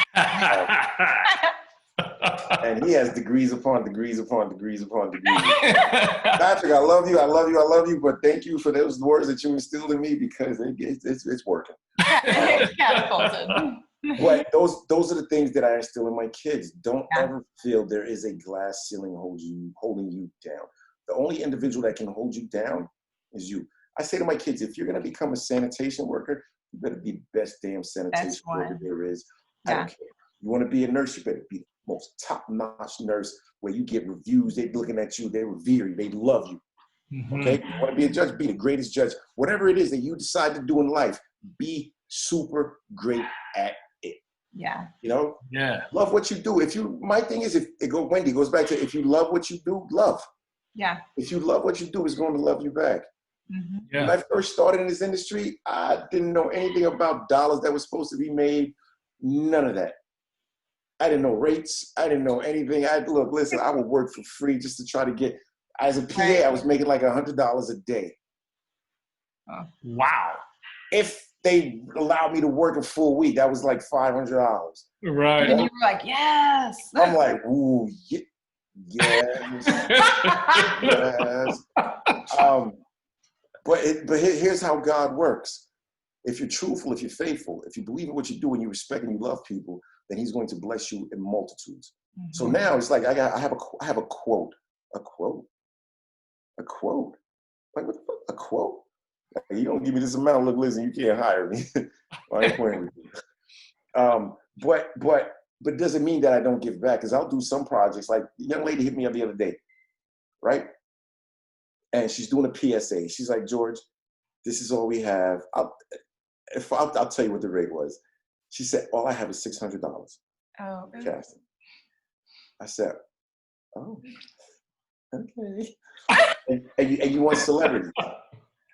And he has degrees upon degrees upon degrees upon degrees. Patrick, I love you. I love you. I love you. But thank you for those words that you instilled in me, because it's working. Catapulted. But those are the things that I instill in my kids. Don't ever feel there is a glass ceiling holding you down. The only individual that can hold you down is you. I say to my kids, if you're going to become a sanitation worker, you better be the best damn sanitation worker there is. I don't care. You want to be a nurse, you better be the most top-notch nurse where you get reviews. They're looking at you. They revere you. They love you. Okay? You want to be a judge? Be the greatest judge. Whatever it is that you decide to do in life, be super great at it. Yeah. You know? Yeah. Love what you do. My thing is, Wendy goes back to, if you love what you do, love. Yeah. If you love what you do, it's going to love you back. Yeah. When I first started in this industry, I didn't know anything about dollars that was supposed to be made. None of that. I didn't know rates. I didn't know anything. Listen, I would work for free just to try to get, as a PA, I was making like $100 a day. Oh, wow. If they allowed me to work a full week, that was like $500. Right. And you were like, yes. I'm like, ooh, yes. Yes. But here's how God works. If you're truthful, if you're faithful, if you believe in what you do and you respect and you love people, then he's going to bless you in multitudes. So now it's like I have a quote. Like, what the fuck? A quote? Like, you don't give me this amount, look, listen, you can't hire me. I ain't playing with you. But doesn't mean that I don't give back, because I'll do some projects. Like, the young lady hit me up the other day, right? And she's doing a PSA. She's like, George, this is all we have. I'll tell you what the rate was. She said, all I have is $600. Oh. Casting. I said, oh, okay. and you want celebrity,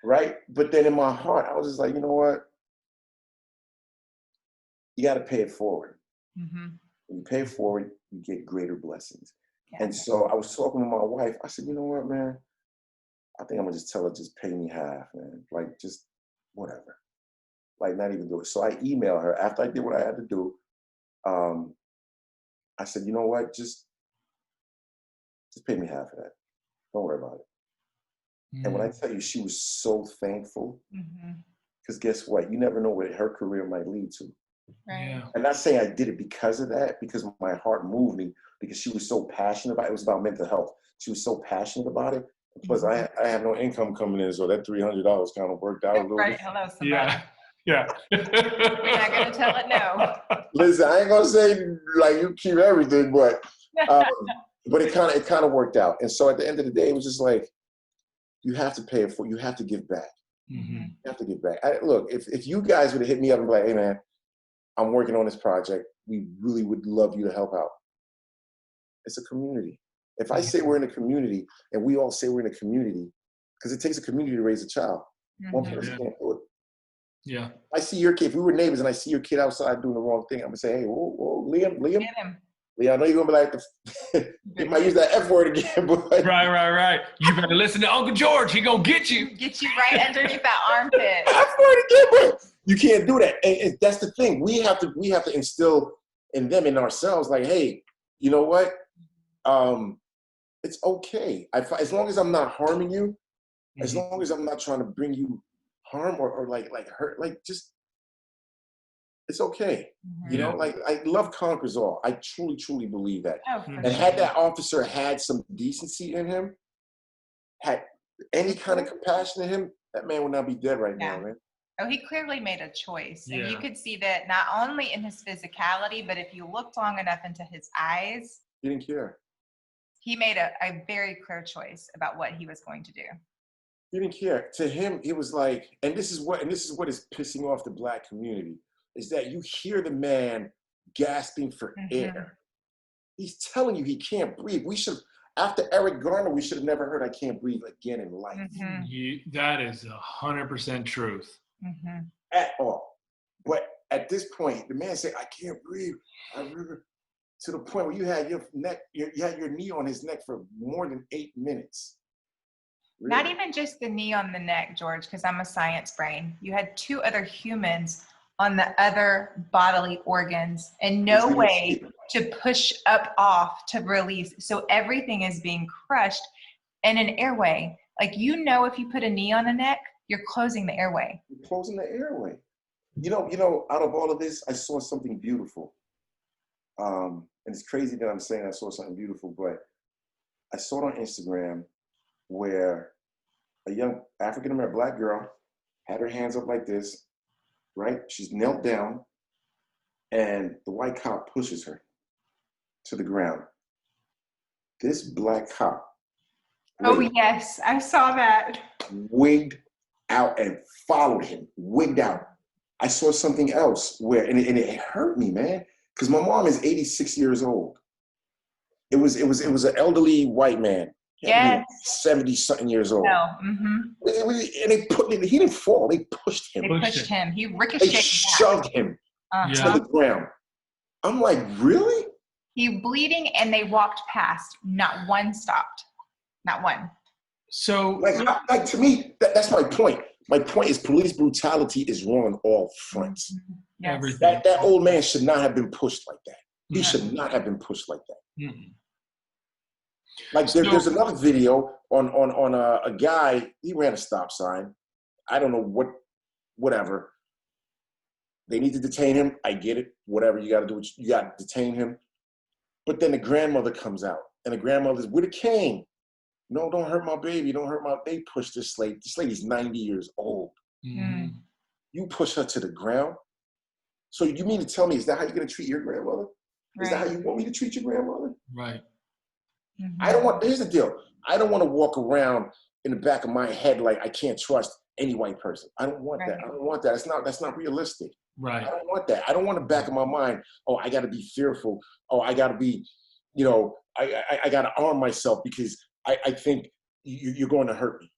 right? But then in my heart, I was just like, you know what? You got to pay it forward. Mm-hmm. When you pay it forward, you get greater blessings. Yeah. And so I was talking to my wife. I said, you know what, man? I think I'm gonna just tell her, just pay me half, man. Like, just whatever. Like, not even do it. So I emailed her after I did what I had to do. I said, you know what? Just pay me half of that. Don't worry about it. Mm. And when I tell you, she was so thankful. Mm-hmm. Because guess what? You never know what her career might lead to. Right. Yeah. I'm not saying I did it because of that, because my heart moved me, because she was so passionate about it. It was about mental health. She was so passionate about it. Plus, I have no income coming in, so that $300 kind of worked out a little Right. bit. Hello, somebody. Yeah. Yeah. We're not going to tell it no. Listen, I ain't gonna say like you keep everything, but it kind of worked out. And so at the end of the day, it was just like, you have to pay it for. You have to give back. Mm-hmm. You have to give back. Look, if you guys would have hit me up and be like, hey man, I'm working on this project. We really would love you to help out. It's a community. If I say we're in a community and we all say we're in a community, because it takes a community to raise a child. Mm-hmm. One person can't do it. Yeah. I see your kid. If we were neighbors and I see your kid outside doing the wrong thing, I'm gonna say, hey, whoa, Liam. Get him. Liam, I know you're gonna be like, you might use that F word again, but Right. You better listen to Uncle George. He gonna get you. Get you right underneath that armpit. F word again, but you can't do that. And that's the thing. We have to instill in them, in ourselves, like, hey, you know what? It's okay. As long as I'm not harming you, as long as I'm not trying to bring you harm or like hurt, like just, it's okay. Mm-hmm. You know, like love conquers all. I truly believe that. Oh, for And sure. had that officer had some decency in him, had any kind of compassion in him, that man would not be dead right now, man. Oh, he clearly made a choice. Yeah. And you could see that not only in his physicality, but if you looked long enough into his eyes, He didn't care. he made a very clear choice about what he was going to do. He didn't care. To him, it was like, and this is what is pissing off the Black community, is that you hear the man gasping for air. He's telling you he can't breathe. We should, after Eric Garner, we should have never heard I can't breathe again in life. That is 100% truth. At all. But at this point, the man said, I can't breathe. To the point where you had your neck, you had your knee on his neck for more than 8 minutes. Really? Not even just the knee on the neck, George, because I'm a science brain. You had 2 other humans on the other bodily organs and no way to push up off to release. So everything is being crushed in an airway. Like, you know, if you put a knee on the neck, you're closing the airway. You're closing the airway. You know, out of all of this, I saw something beautiful. And it's crazy that I'm saying I saw something beautiful, but I saw it on Instagram where a young African-American Black girl had her hands up like this, right? She's knelt down, and the white cop pushes her to the ground. This Black cop, Yes, I saw that. wigged out and followed him, wigged out. I saw something else where, and it hurt me, man, because my mom is 86 years old. It was an elderly white man. Yes. 70-something years old. No. And he didn't fall. They pushed him. They pushed him. He They ricocheted shoved him back. to the ground. I'm like, really? He bleeding, and they walked past. Not one stopped. Not one. So, like to me, that's my point. My point is police brutality is wrong on all fronts. Yes. everything. That old man should not have been pushed like that. He should not have been pushed like that. Mm-mm. Like there's another video on a guy, he ran a stop sign. I don't know whatever. They need to detain him. I get it. Whatever you got to do, you got to detain him. But then the grandmother comes out, and the grandmother's with a cane. No, don't hurt my baby. Don't hurt they push this lady. This lady's 90 years old. Mm-hmm. You push her to the ground. So you mean to tell me, is that how you're going to treat your grandmother? Is that how you want me to treat your grandmother? Right. Here's the deal. I don't want to walk around in the back of my head like I can't trust any white person. I don't want that. I don't want that. That's not realistic. Right. I don't want that. I don't want the back of my mind, oh, I got to be fearful. Oh, I got to be you know, I got to arm myself because I think you're going to hurt me.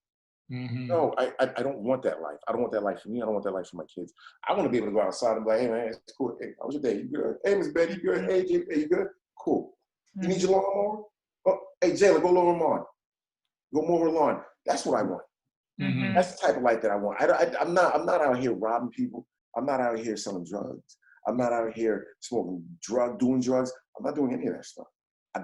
Mm-hmm. No, I don't want that life. I don't want that life for me. I don't want that life for my kids. I want to be able to go outside and be like, hey, man, it's cool. Hey, how was your day? You good? Hey, Miss Betty, you good? Hey, Jay, you good? Cool. You need your lawnmower? Oh, hey, Jayla, go mow her lawn. Go mow her lawn. That's what I want. Mm-hmm. That's the type of life that I want. I'm not out here robbing people. I'm not out here selling drugs. I'm not out here doing drugs. I'm not doing any of that stuff. I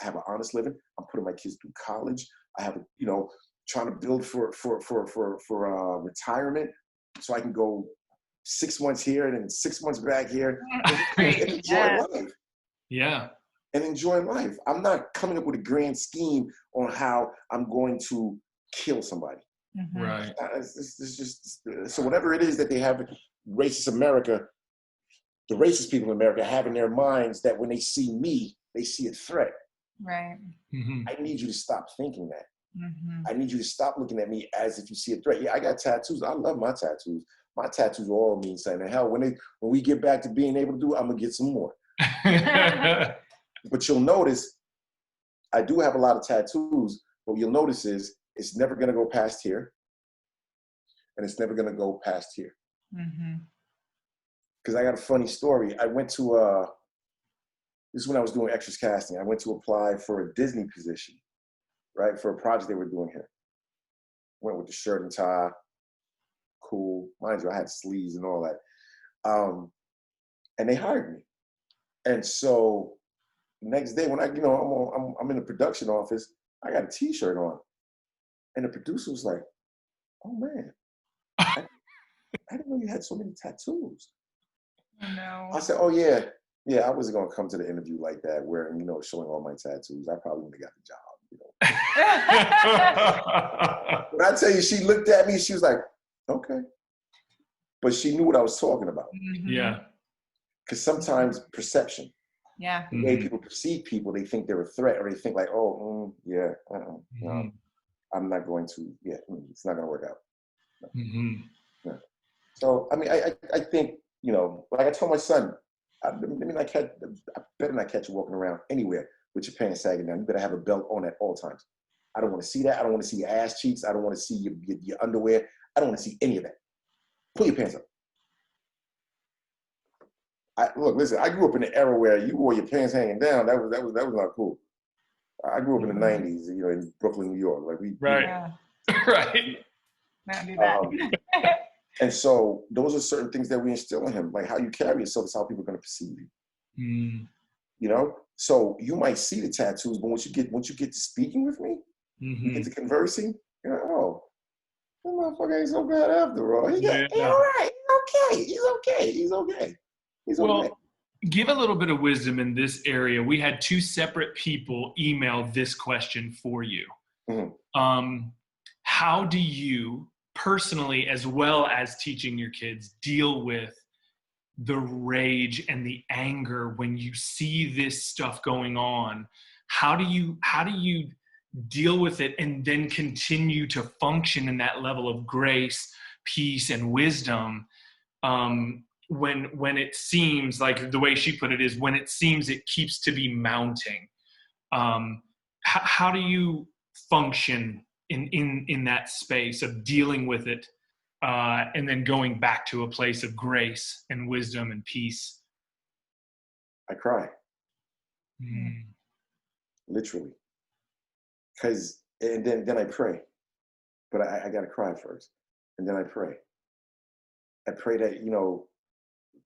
have an honest living. I'm putting my kids through college. I have, you know, trying to build for retirement, so I can go 6 months here and then 6 months back here and enjoy life. Yeah. And enjoy life. I'm not coming up with a grand scheme on how I'm going to kill somebody. Mm-hmm. Right. It's just so whatever it is that they have, racist America, the racist people in America have in their minds that when they see me, they see a threat. Right. Mm-hmm. I need you to stop thinking that. Mm-hmm. I need you to stop looking at me as if you see a threat. Yeah, I got tattoos. I love my tattoos. My tattoos all mean something. And hell, when we get back to being able to do it, I'm gonna get some more. But you'll notice I do have a lot of tattoos. What you'll notice is it's never gonna go past here, and it's never gonna go past here. Mm-hmm. Because I got a funny story. I went to this is when I was doing extras casting. I went to apply for a Disney position, right, for a project they were doing here. Went with the shirt and tie, cool. Mind you, I had sleeves and all that. And they hired me. And so next day when I'm in the production office, I got a t-shirt on. And the producer was like, oh man, I didn't know you had so many tattoos. No. I said, oh yeah, I wasn't gonna come to the interview like that, wearing, you know, showing all my tattoos. I probably wouldn't have got the job, you know. When I tell you, she looked at me, she was like, okay. But she knew what I was talking about. Mm-hmm. Yeah. Because sometimes perception, Yeah. the way people perceive people, they think they're a threat, or they think like, oh, no, I'm not going to, it's not gonna work out. No. Mm-hmm. No. So, I mean, I think, you know, like I told my son, I better not catch you walking around anywhere with your pants sagging down. You better have a belt on at all times. I don't want to see that. I don't want to see your ass cheeks. I don't want to see your underwear. I don't want to see any of that. Pull your pants up. Look, listen, I grew up in the era where you wore your pants hanging down. That was not cool. I grew up in the 90s, you know, in Brooklyn, New York. Like right. Right. Not do that. And so those are certain things that we instill in him, like how you carry yourself is how people are going to perceive you. Mm. You know, so you might see the tattoos, but once you get to speaking with me, you get to conversing, you're like, oh, that motherfucker ain't so bad after all. He's all right. He's okay. Well, give a little bit of wisdom in this area. We had two separate people email this question for you. Mm-hmm. How do you personally, as well as teaching your kids, deal with the rage and the anger when you see this stuff going on? How do you deal with it and then continue to function in that level of grace, peace, and wisdom when it seems like, the way she put it is, when it seems it keeps to be mounting? How do you function in that space of dealing with it and then going back to a place of grace and wisdom and peace? I cry. Mm. Literally. And then I pray. But I got to cry first. And then I pray. I pray that, you know,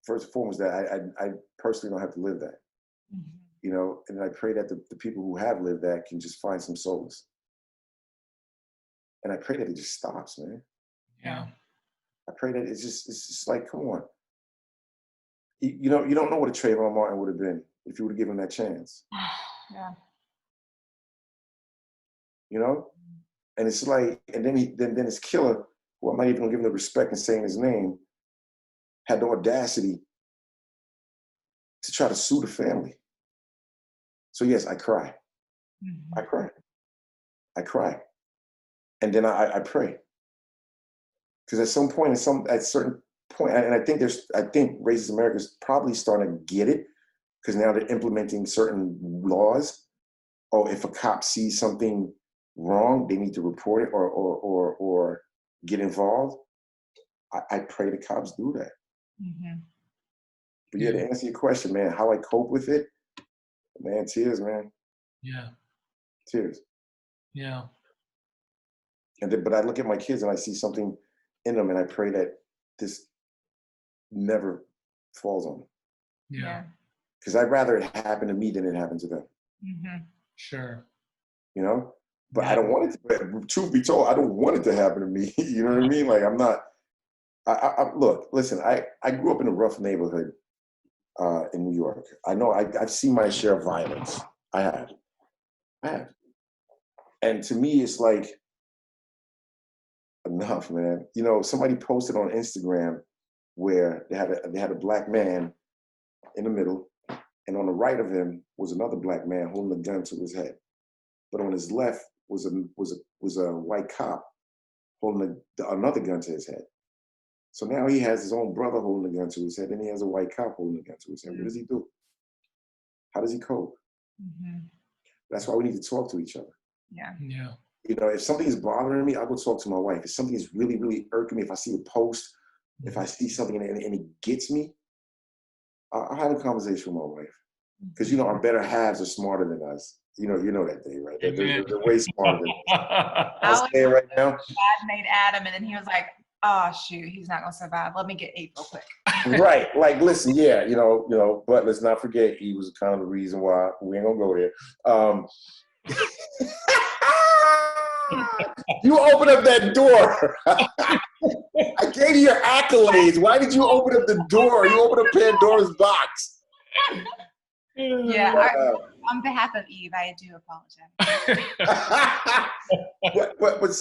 first and foremost, that I personally don't have to live that. Mm-hmm. You know, and I pray that the people who have lived that can just find some solace. And I pray that it just stops, man. Yeah. I pray that it's just like, come on. You don't know what a Trayvon Martin would have been if you would have given him that chance. Yeah. You know? And it's like, and then his killer, who I'm not even gonna give him the respect in saying his name, had the audacity to try to sue the family. So yes, I cry. Mm-hmm. I cry. And then I pray. Because at some point, at a certain point, and I think racist America is probably starting to get it, because now they're implementing certain laws. Or if a cop sees something wrong, they need to report it or get involved. I pray the cops do that. Mm-hmm. But yeah, to answer your question, man, how I cope with it, man, tears, man. Yeah. Tears. Yeah. But I look at my kids and I see something in them, and I pray that this never falls on them. Yeah. Because I'd rather it happen to me than it happen to them. Mm-hmm. Sure. You know? But I don't want it to, but truth be told, I don't want it to happen to me. You know what I mean? Like, I'm not, look, listen, I grew up in a rough neighborhood in New York. I know I've seen my share of violence. I have. And to me, it's like, enough, man. You know, somebody posted on Instagram where they had a black man in the middle, and on the right of him was another black man holding a gun to his head. But on his left was a white cop holding another gun to his head. So now he has his own brother holding a gun to his head, and he has a white cop holding a gun to his head. What does he do? How does he cope? Mm-hmm. That's why we need to talk to each other. Yeah. Yeah. You know, if something is bothering me, I'll go talk to my wife. If something is really, really irking me, if I see a post, if I see something and it gets me, I'll have a conversation with my wife. Because, you know, our better halves are smarter than us. You know that, Dave, right? They're way smarter than us. I'll say it right now. God made Adam, and then he was like, oh, shoot, he's not going to survive. Let me get Eve real quick. Right. Like, listen, yeah, you know, but let's not forget he was kind of the reason why we ain't going to go there. You open up that door. I gave you your accolades. Why did you open up the door? You opened up Pandora's box. Yeah, on behalf of Eve, I do apologize. but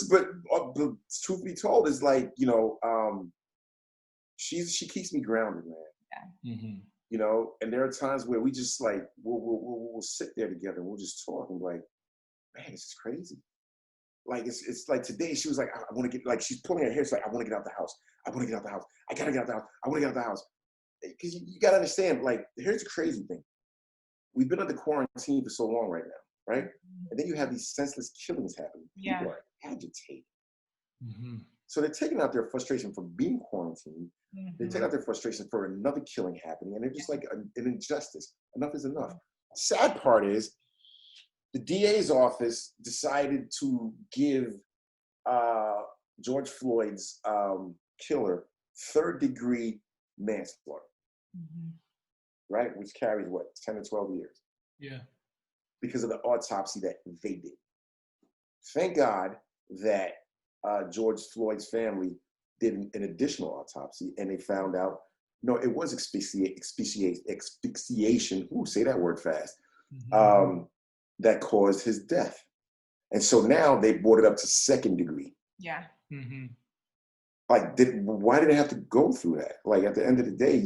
truth be told, is like, you know, she keeps me grounded, man. Yeah. Mm-hmm. You know, and there are times where we just like we'll sit there together and we'll just talk and be like, man, this is crazy. Like it's like today she was like, I want to get, like, she's pulling her hair. She's like, I want to get out the house. I want to get out the house. I gotta get out the house. I want to get out the house. Because you gotta understand, like, here's the crazy thing. We've been under quarantine for so long right now, right? And then you have these senseless killings happening. Yeah. People are agitated. Mm-hmm. So they're taking out their frustration from being quarantined. Mm-hmm. They're taking out their frustration for another killing happening. And they're just like an injustice. Enough is enough. Sad part is the DA's office decided to give George Floyd's killer third-degree manslaughter. Mm-hmm. Right? Which carries what, 10 or 12 years? Yeah. Because of the autopsy that they did. Thank God that George Floyd's family did an additional autopsy, and they found out, no, it was asphyxiation, ooh, say that word fast, Mm-hmm. that caused his death. And so now they brought it up to second degree. Yeah. Mm-hmm. Like, why did they have to go through that? Like, at the end of the day,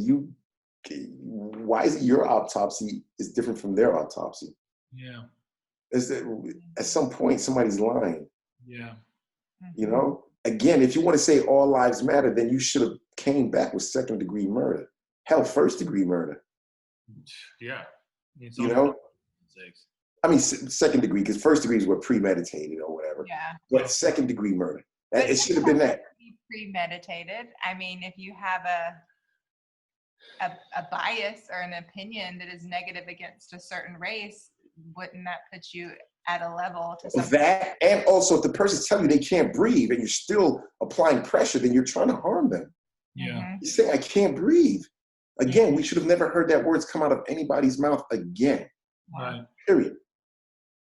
why is it your autopsy is different from their autopsy? Yeah. At some point, somebody's lying. Yeah. You know? Again, if you want to say all lives matter, then you should have came back with second degree murder. Hell, first degree murder. Yeah. You know? I mean, second degree, because first degree is what premeditated or whatever. Yeah. But second degree murder. It should have been that. Premeditated. I mean, if you have a bias or an opinion that is negative against a certain race, wouldn't that put you at a level to something? That, and also if the person's telling you they can't breathe and you're still applying pressure, then you're trying to harm them. Yeah. Mm-hmm. You say, I can't breathe. Again, we should have never heard that words come out of anybody's mouth again. Right. Period.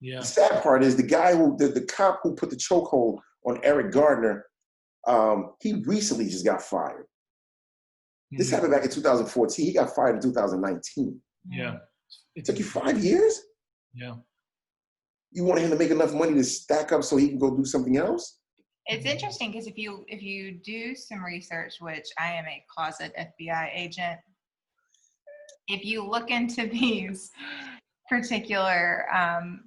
Yeah. The sad part is the guy the cop who put the chokehold on Eric Gardner, he recently just got fired. This happened back in 2014. He got fired in 2019. Yeah. It took you 5 years? Yeah. You want him to make enough money to stack up so he can go do something else? It's interesting because if you do some research, which I am a closet FBI agent, if you look into these particular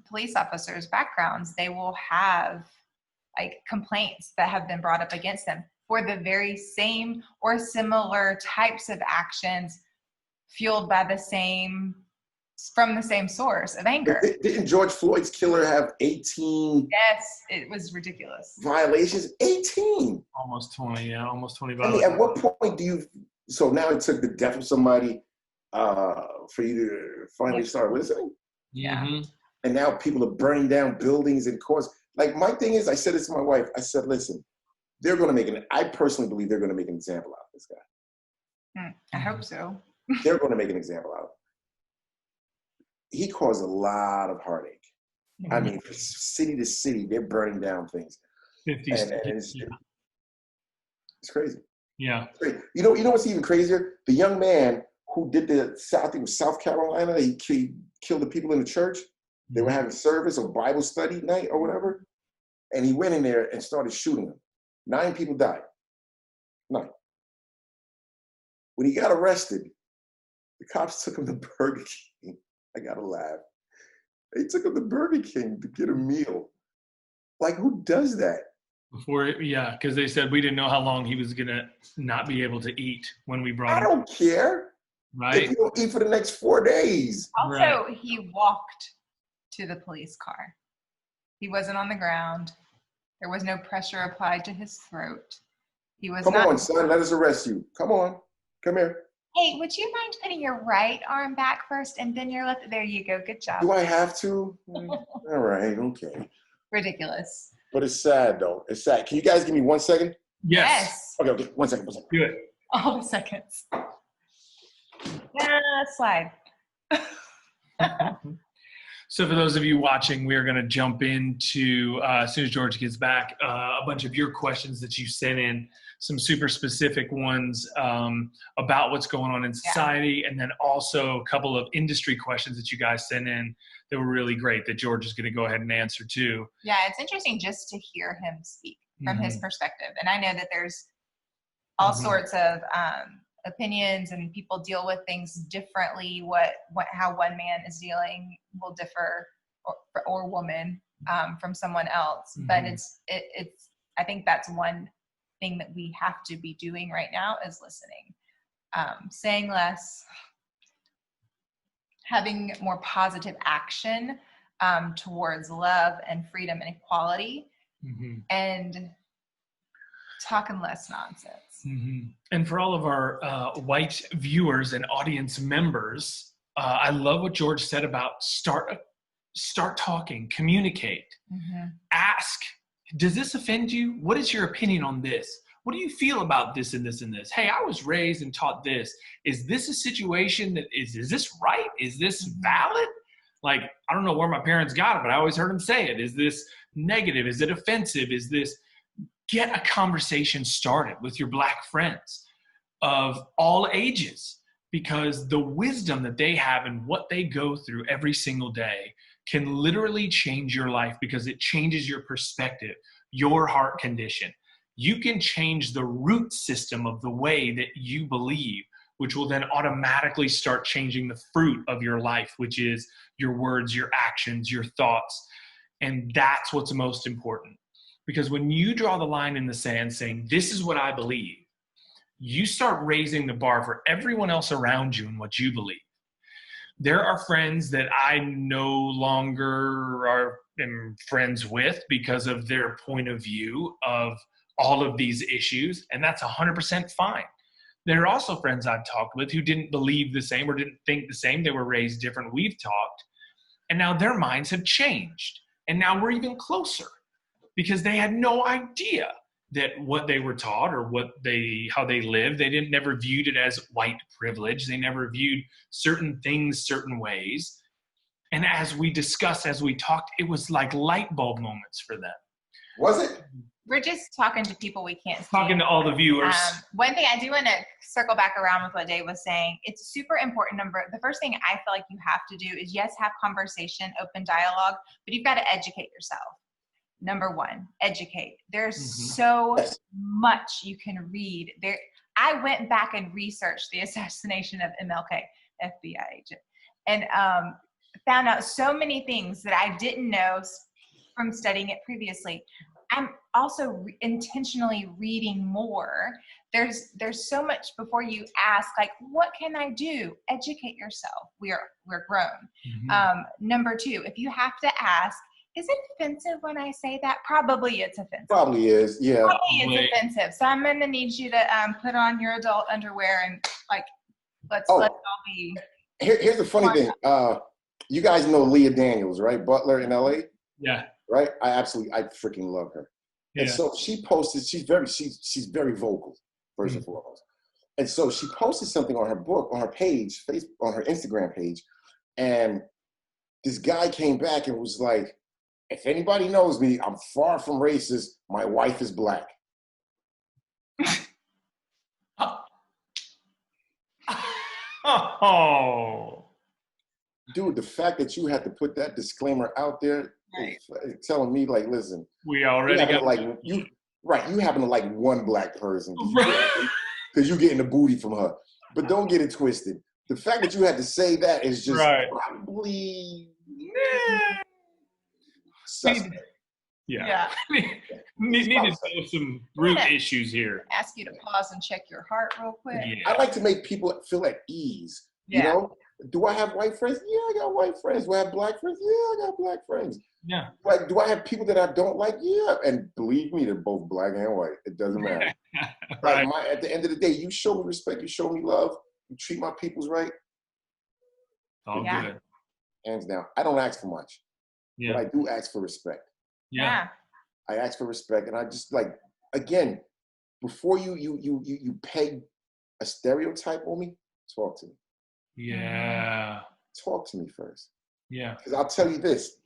police officers' backgrounds, they will have like complaints that have been brought up against them for the very same or similar types of actions fueled by the same from the same source of anger. Didn't George Floyd's killer have 18? Yes, it was ridiculous. Violations? 18. Almost 20, yeah, almost 20 I violations. mean, at what point do you? So now it took the death of somebody for you to finally start listening. Yeah. Mm-hmm. And now people are burning down buildings and cars. Like, my thing is, I said this to my wife. I said, listen, they're going to make I personally believe they're going to make an example out of this guy. I hope so. They're going to make an example out of him. He caused a lot of heartache. Mm-hmm. I mean, from city to city, they're burning down things. 50 and it's crazy. Yeah. It's crazy. You know what's even crazier? The young man who did I think it was South Carolina, he killed the people in the church. They were having service or Bible study night or whatever. And he went in there and started shooting them. 9 people died. 9. When he got arrested, the cops took him to Burger King. I gotta laugh. They took him to Burger King to get a meal. Like, who does that? Because they said we didn't know how long he was gonna not be able to eat when we brought him. I don't care. Right. If you don't eat for the next 4 days. Also, he walked to the police car. He wasn't on the ground. There was no pressure applied to his throat. He was Come on, son, let us arrest you. Come on, come here. Hey, would you mind putting your right arm back first and then your left? There you go. Good job. Do I have to? All right, okay. Ridiculous. But it's sad, though. It's sad. Can you guys give me 1 second? Yes. Okay, 1 second. Do it. All the seconds. Slide. So for those of you watching, we are going to jump into, as soon as George gets back, a bunch of your questions that you sent in, some super specific ones about what's going on in society, and then also a couple of industry questions that you guys sent in that were really great that George is going to go ahead and answer too. Yeah, it's interesting just to hear him speak from his perspective. And I know that there's all sorts of opinions and people deal with things differently. How one man is dealing will differ, or woman, from someone else. But it's I think that's one thing that we have to be doing right now is listening, saying less, having more positive action towards love and freedom and equality, and talking less nonsense. And for all of our white viewers and audience members, I love what George said about start talking, communicate, ask, does this offend you? What is your opinion on this? What do you feel about this and this and this? Hey, I was raised and taught this. Is this a situation that is this right? Is this valid? Like, I don't know where my parents got it, but I always heard them say it. Is this negative? Is it offensive? Is this... Get a conversation started with your Black friends of all ages, because the wisdom that they have and what they go through every single day can literally change your life, because it changes your perspective, your heart condition. You can change the root system of the way that you believe, which will then automatically start changing the fruit of your life, which is your words, your actions, your thoughts. And that's what's most important. Because when you draw the line in the sand saying, this is what I believe, you start raising the bar for everyone else around you and what you believe. There are friends that I no longer am friends with because of their point of view of all of these issues, and that's 100% fine. There are also friends I've talked with who didn't believe the same or didn't think the same. They were raised different. We've talked, and now their minds have changed, and now we're even closer. Because they had no idea that what they were taught or how they lived, they never viewed it as white privilege. They never viewed certain things certain ways. And as we discussed, as we talked, it was like light bulb moments for them. Was it? We're just talking to people we can't see. Talking to all the viewers. One thing I do want to circle back around with what Dave was saying, it's super important. The first thing I feel like you have to do is, yes, have conversation, open dialogue, but you've got to educate yourself. Number one, educate. There's so much you can read. I went back and researched the assassination of MLK, FBI agent, and found out so many things that I didn't know from studying it previously. I'm also intentionally reading more. there's so much before you ask, like, what can I do? Educate yourself. We're grown. Mm-hmm. Number two, if you have to ask, is it offensive when I say that? Probably it's offensive. Probably is, yeah. Probably it's offensive. So I'm going to need you to put on your adult underwear and like, let's all be. Here's the funny thing. You guys know Leah Daniels, right? Butler in LA. Yeah. Right. I freaking love her. Yeah. And so she posted. She's very vocal, first and foremost. And so she posted something on her book, on her page, on her Instagram page, and this guy came back and was like, if anybody knows me, I'm far from racist. My wife is black. Oh. Dude, the fact that you had to put that disclaimer out there, right, is telling me, like, listen, we already got you happen to like one black person because you getting the booty from her. But don't get it twisted. The fact that you had to say that is just probably suspect. Yeah. Need to know some root issues here. Ask you to pause and check your heart real quick. Yeah. I like to make people feel at ease. You know? Do I have white friends? Yeah, I got white friends. Do I have black friends? Yeah, I got black friends. Yeah. Like, do I have people that I don't like? Yeah. And believe me, they're both black and white. It doesn't matter. Right. Like at the end of the day, you show me respect, you show me love, you treat my peoples right. All good. Hands down. I don't ask for much. Yeah. But I do ask for respect. Yeah. I ask for respect, and I just, like, again, before you peg a stereotype on me, talk to me. Yeah. Talk to me first. Yeah. Because I'll tell you this.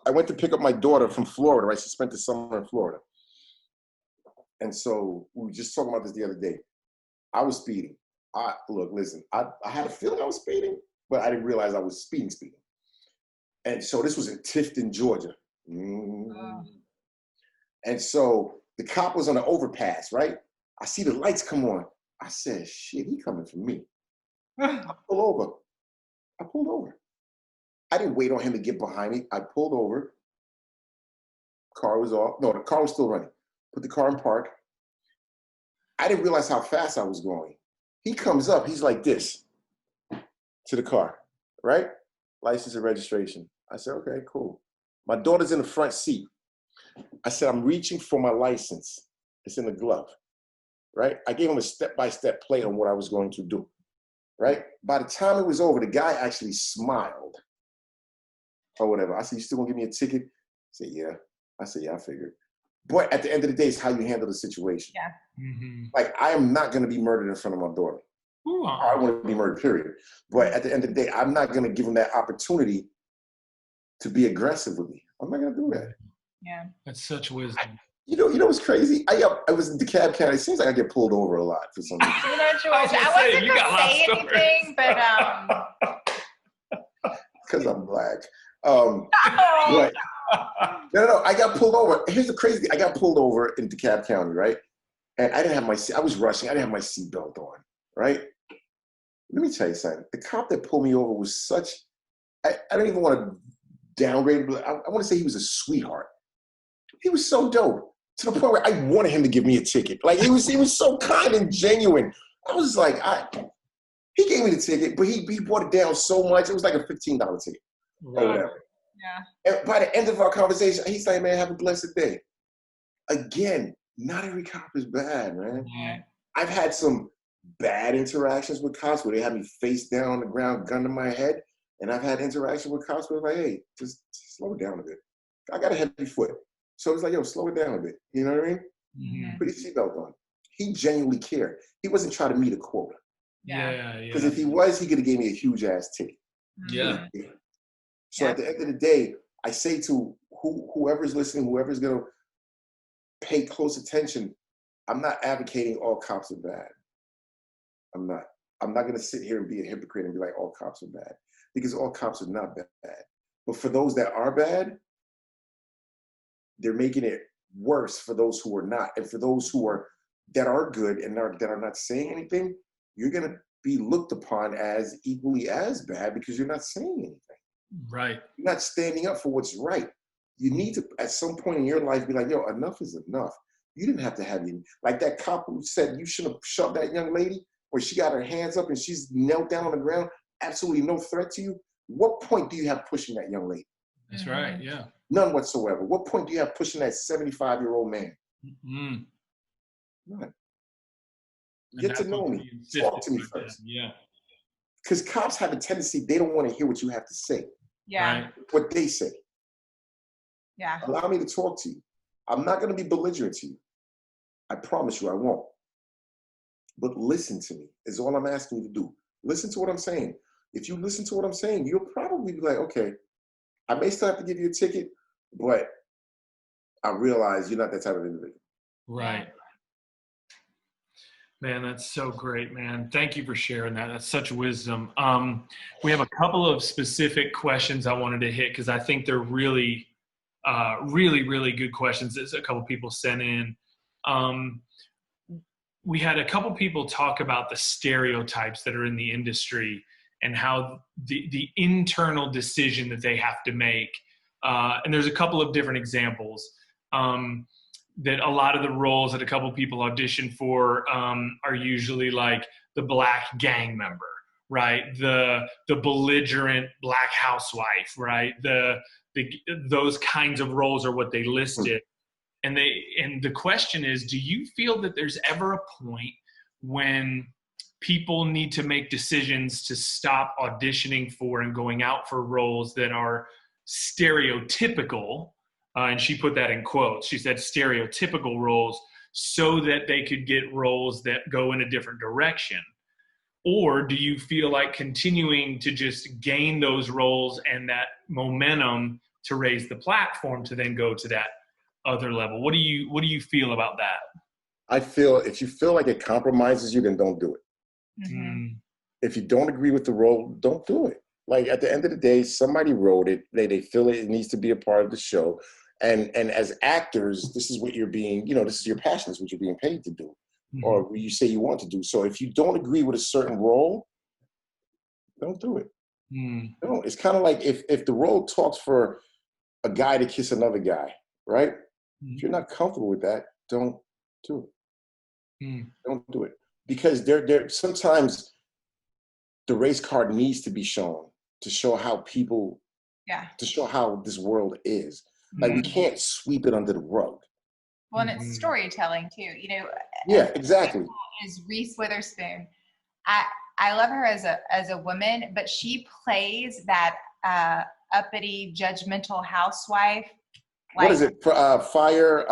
I went to pick up my daughter from Florida, right? She spent the summer in Florida. And so we were just talking about this the other day. I was speeding. Listen, I had a feeling I was speeding, but I didn't realize I was speeding. And so this was in Tifton, Georgia. And so the cop was on the overpass, right? I see the lights come on. I said, shit, he coming for me. I pulled over. I didn't wait on him to get behind me. I pulled over. Car was off. No, the car was still running. Put the car in park. I didn't realize how fast I was going. He comes up. He's like this to the car, right? License and registration. I said, okay, cool. My daughter's in the front seat. I said, I'm reaching for my license. It's in the glove, right? I gave him a step-by-step play on what I was going to do, right? By the time it was over, the guy actually smiled or whatever. I said, you still gonna give me a ticket? He said, yeah. I said, yeah, I figured. But at the end of the day, it's how you handle the situation. Yeah. Mm-hmm. Like, I am not gonna be murdered in front of my daughter. I want to be murdered, period. But at the end of the day, I'm not gonna give him that opportunity to be aggressive with me. I'm not gonna do that. Yeah. That's such wisdom. You know what's crazy? I was in DeKalb County. It seems like I get pulled over a lot for some reason. You know, George, I wasn't going to say anything, but because I'm black. But, no, I got pulled over. Here's the crazy thing. I got pulled over in DeKalb County, right? And I didn't have I was rushing. I didn't have my seatbelt on, right? Let me tell you something. The cop that pulled me over was such, I don't even want to downgrade him, but I want to say he was a sweetheart. He was so dope to the point where I wanted him to give me a ticket. Like, he was so kind and genuine. I was like, he gave me the ticket, but he brought it down so much. It was like a $15 ticket or whatever. Yeah. And by the end of our conversation, he's like, man, have a blessed day. Again, not every cop is bad, man. Yeah. I've had some bad interactions with cops where they had me face down on the ground, gun to my head. And I've had interactions with cops where they're like, hey, just slow it down a bit. I got a heavy foot. So it's like, yo, slow it down a bit. You know what I mean? Mm-hmm. Put his seatbelt on. He genuinely cared. He wasn't trying to meet a quota. Yeah. Because if he was, he could have gave me a huge ass ticket. Yeah. So at the end of the day, I say to whoever's listening, whoever's going to pay close attention, I'm not advocating all cops are bad. I'm not. I'm not going to sit here and be a hypocrite and be like, all cops are bad. Because all cops are not bad. But for those that are bad, they're making it worse for those who are not. And for those that are good and that are not saying anything, you're going to be looked upon as equally as bad because you're not saying anything. Right. You're not standing up for what's right. You need to, at some point in your life, be like, yo, enough is enough. You didn't have to have you, like that cop who said you shouldn't have shoved that young lady when she got her hands up and she's knelt down on the ground, absolutely no threat to you. What point do you have pushing that young lady? That's right, yeah. None whatsoever. What point do you have pushing that 75-year-old man? Mm-hmm. None. Get to know me. Talk to me first. Yeah. Because cops have a tendency, they don't want to hear what you have to say. Yeah. Right. What they say. Yeah. Allow me to talk to you. I'm not going to be belligerent to you. I promise you I won't. But listen to me is all I'm asking you to do. Listen to what I'm saying. If you listen to what I'm saying, you'll probably be like, okay, I may still have to give you a ticket, but I realize you're not that type of individual. Right. Man, that's so great, man. Thank you for sharing that. That's such wisdom. We have a couple of specific questions I wanted to hit because I think they're really, really good questions that a couple people sent in. We had a couple people talk about the stereotypes that are in the industry and how the internal decision that they have to make. And there's a couple of different examples. That a lot of the roles that a couple people audition for are usually like the black gang member, right? The belligerent black housewife, right? Those kinds of roles are what they listed. And the question is, do you feel that there's ever a point when people need to make decisions to stop auditioning for and going out for roles that are stereotypical? And she put that in quotes. She said stereotypical roles so that they could get roles that go in a different direction. Or do you feel like continuing to just gain those roles and that momentum to raise the platform to then go to that other level? What do you feel about that? I feel if you feel like it compromises you, then don't do it. Mm-hmm. If you don't agree with the role, don't do it. Like at the end of the day, somebody wrote it. They feel it needs to be a part of the show. And as actors, this is what you're being, this is your passion, this is what you're being paid to do, or you say you want to do. So if you don't agree with a certain role, don't do it. No, it's kind of like if the role talks for a guy to kiss another guy, right? If you're not comfortable with that, don't do it. Don't do it. Because there sometimes the race card needs to be shown to show how people, to show how this world is. Like we can't sweep it under the rug. Well, and it's storytelling too. Yeah, exactly. Is Reese Witherspoon. I love her as a woman, but she plays that uppity, judgmental housewife. What is it? Fire.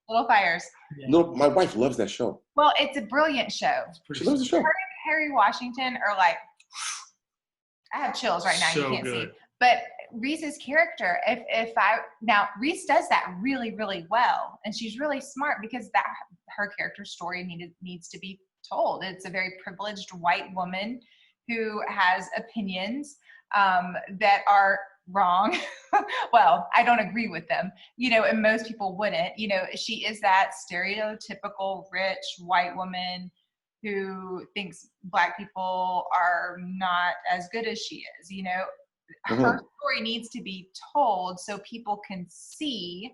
Little Fires. My wife loves that show. Well, it's a brilliant show. She loves the show. Harry Washington are like, I have chills right now. So you can't good. see. But Reese's character, now Reese does that really, really well. And she's really smart because her character story needs to be told. It's a very privileged white woman who has opinions that are wrong. Well, I don't agree with them, and most people wouldn't. She is that stereotypical rich white woman who thinks Black people are not as good as she is. Her story needs to be told so people can see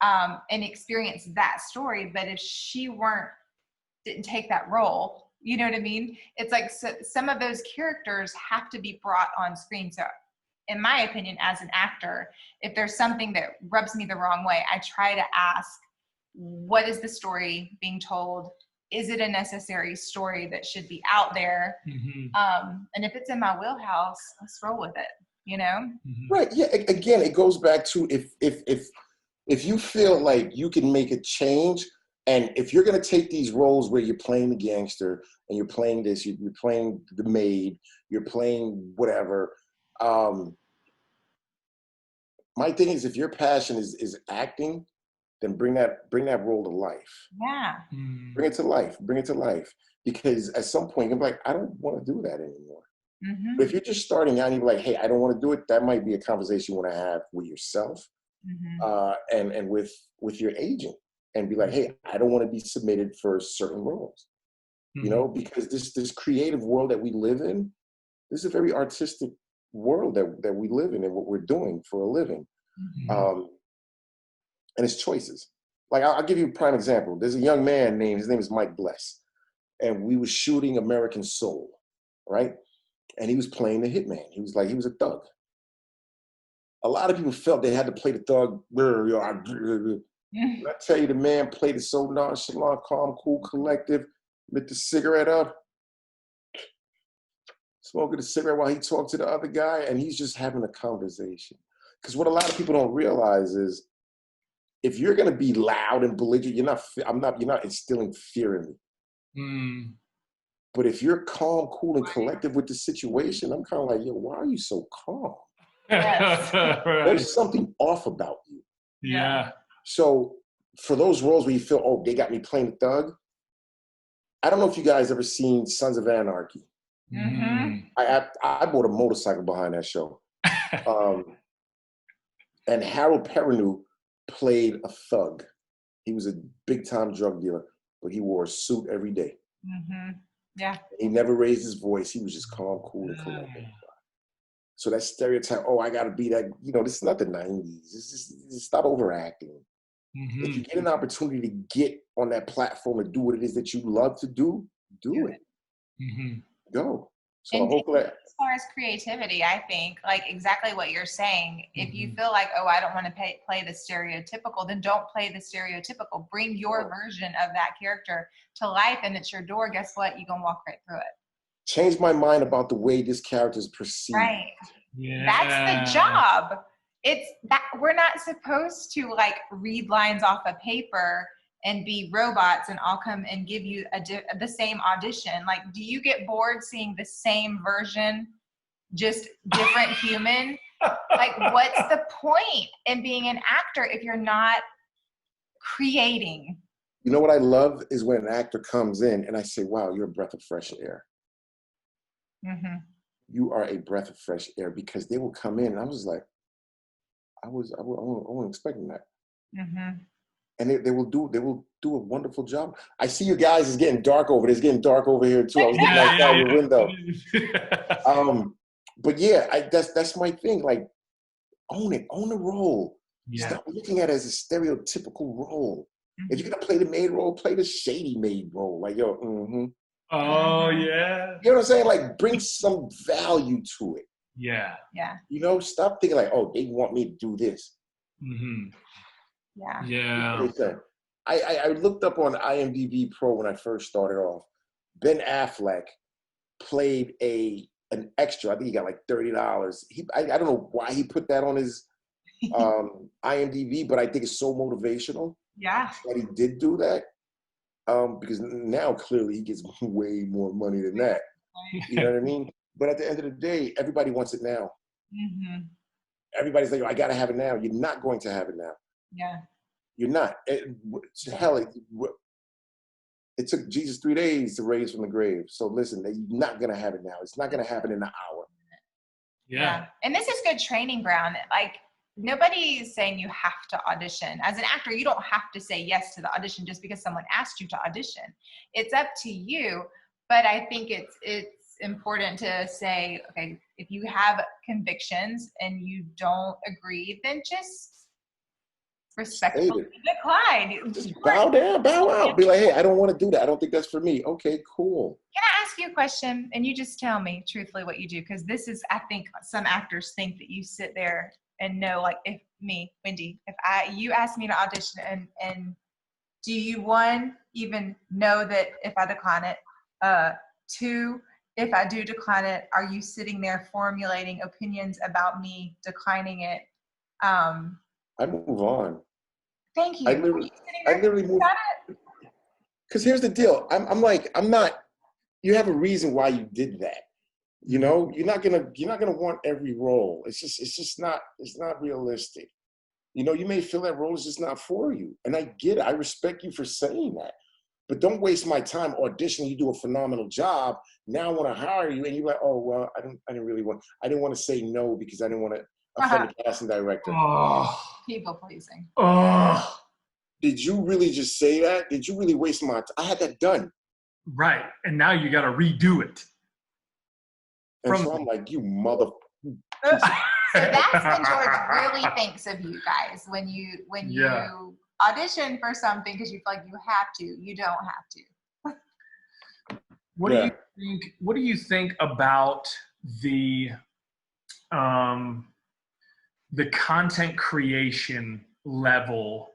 and experience that story. But if she didn't take that role, you know what I mean? It's like some of those characters have to be brought on screen. So in my opinion, as an actor, if there's something that rubs me the wrong way, I try to ask, what is the story being told? Is it a necessary story that should be out there? And if it's in my wheelhouse, let's roll with it, Right. Yeah. Again, it goes back to if you feel like you can make a change, and if you're going to take these roles where you're playing the gangster and you're playing this, you're playing the maid, you're playing whatever. My thing is, if your passion is acting, then bring that role to life. Yeah. Bring it to life. Bring it to life. Because at some point, you're like, I don't want to do that anymore. But if you're just starting out and you're like, hey, I don't want to do it, that might be a conversation you want to have with yourself and with your agent, and be like, hey, I don't want to be submitted for certain roles. Because this creative world that we live in, this is a very artistic world that we live in and what we're doing for a living. And it's choices. Like, I'll give you a prime example. There's a young man his name is Mike Bless, and we were shooting American Soul, right? And he was playing the hitman. He was a thug. A lot of people felt they had to play the thug. I tell you, the man played it so nonchalant, calm, cool, collective, lit the cigarette up, smoking a cigarette while he talked to the other guy, and he's just having a conversation. Because what a lot of people don't realize is, if you're gonna be loud and belligerent, you're not instilling fear in me. Mm. But if you're calm, cool, and collective with the situation, I'm kind of like, yo, why are you so calm? Yes. Right. There's something off about you. Yeah. So for those roles where you feel, oh, they got me playing the thug, I don't know if you guys ever seen Sons of Anarchy. Mm-hmm. I bought a motorcycle behind that show. And Harold Perrineau played a thug. He was a big-time drug dealer, but he wore a suit every day. Mm-hmm. Yeah. He never raised his voice. He was just calm, cool, and collected. So that stereotype, oh, I got to be that, this is not the 90s. Just stop overacting. Mm-hmm. If you get an opportunity to get on that platform and do what it is that you love to do, do it. Mm-hmm. Go. So And hopefully, as far as creativity, I think, like exactly what you're saying, if you feel like, oh, I don't want to play the stereotypical, then don't play the stereotypical. Bring your version of that character to life, and it's your door. Guess what? You're going to walk right through it. change my mind about the way this character is perceived. Right. Yeah. That's the job. It's that we're not supposed to like read lines off a paper and be robots and I'll come and give you the same audition. Like, do you get bored seeing the same version, just different human? Like, what's the point in being an actor if you're not creating? You know what I love is when an actor comes in and I say, wow, you're a breath of fresh air. Mm-hmm. You are a breath of fresh air, because they will come in and I was like, I wasn't expecting that. Mm-hmm. And they will do a wonderful job. I see you guys is getting dark over there. It's getting dark over here too. I was looking out your window. But yeah, that's my thing. Like, own it, own the role. Yeah. Stop looking at it as a stereotypical role. Mm-hmm. If you're gonna play the maid role, play the shady maid role. Like, yo, Oh yeah. You know what I'm saying? Like, bring some value to it. Yeah. Yeah. Stop thinking like, oh, they want me to do this. Mm-hmm. Yeah. Yeah. I looked up on IMDb Pro when I first started off. Ben Affleck played an extra. I think he got like $30. I don't know why he put that on his IMDb, but I think it's so motivational. Yeah. That he did do that. Because now clearly he gets way more money than that. You know what I mean? But at the end of the day, everybody wants it now. Mm-hmm. Everybody's like, oh, I gotta have it now. You're not going to have it now. Yeah. You're not. Hell, it took Jesus 3 days to raise from the grave. So listen, you're not gonna have it now. It's not gonna happen in an hour. Yeah. And this is good training ground. Like, nobody is saying you have to audition. As an actor, you don't have to say yes to the audition just because someone asked you to audition. It's up to you. But I think it's important to say, okay, if you have convictions and you don't agree, then just respectfully decline. Just bow down, bow out. Be like, hey, I don't want to do that. I don't think that's for me. Okay, cool. Can I ask you a question? And you just tell me truthfully what you do. Because this is, I think some actors think that you sit there and know, like, if me, Wendy, if you ask me to audition and do you, one, even know that if I decline it, two, if I do decline it, are you sitting there formulating opinions about me declining it? I move on. Thank you. I literally move. Because here's the deal. I'm not. You have a reason why you did that. You know, you're not gonna want every role. It's just not realistic. You know, you may feel that role is just not for you, and I get it. I respect you for saying that. But don't waste my time auditioning. You do a phenomenal job. Now I want to hire you, and you're like, oh well, I didn't want to say no because I didn't want to offend the casting director. Oh. People pleasing. Oh. Did you really just say that? Did you really waste my time? I had that done. Right, and now you got to redo it. And so I'm like, you mother. So that's when George really thinks of you guys, when you audition for something because you feel like you have to. You don't have to. What do you think about the content creation level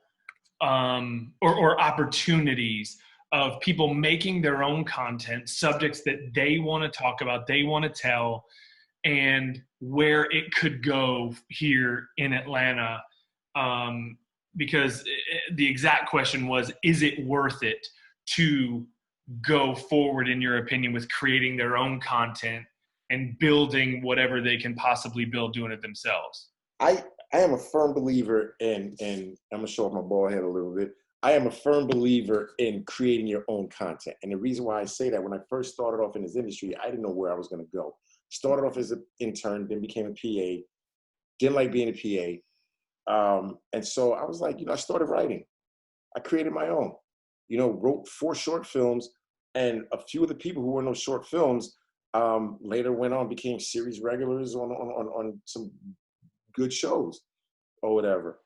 or opportunities of people making their own content, subjects that they want to talk about, they want to tell, and where it could go here in Atlanta? Because the exact question was, is it worth it to go forward, in your opinion, with creating their own content and building whatever they can possibly build, doing it themselves? I am a firm believer in, and I'm gonna show off my bald head a little bit. I am a firm believer in creating your own content. And the reason why I say that, when I first started off in this industry, I didn't know where I was gonna go. Started off as an intern, then became a PA, didn't like being a PA. And so I was like, I started writing. I created my own, wrote 4 short films, and a few of the people who were in those short films later went on, became series regulars on some good shows or whatever.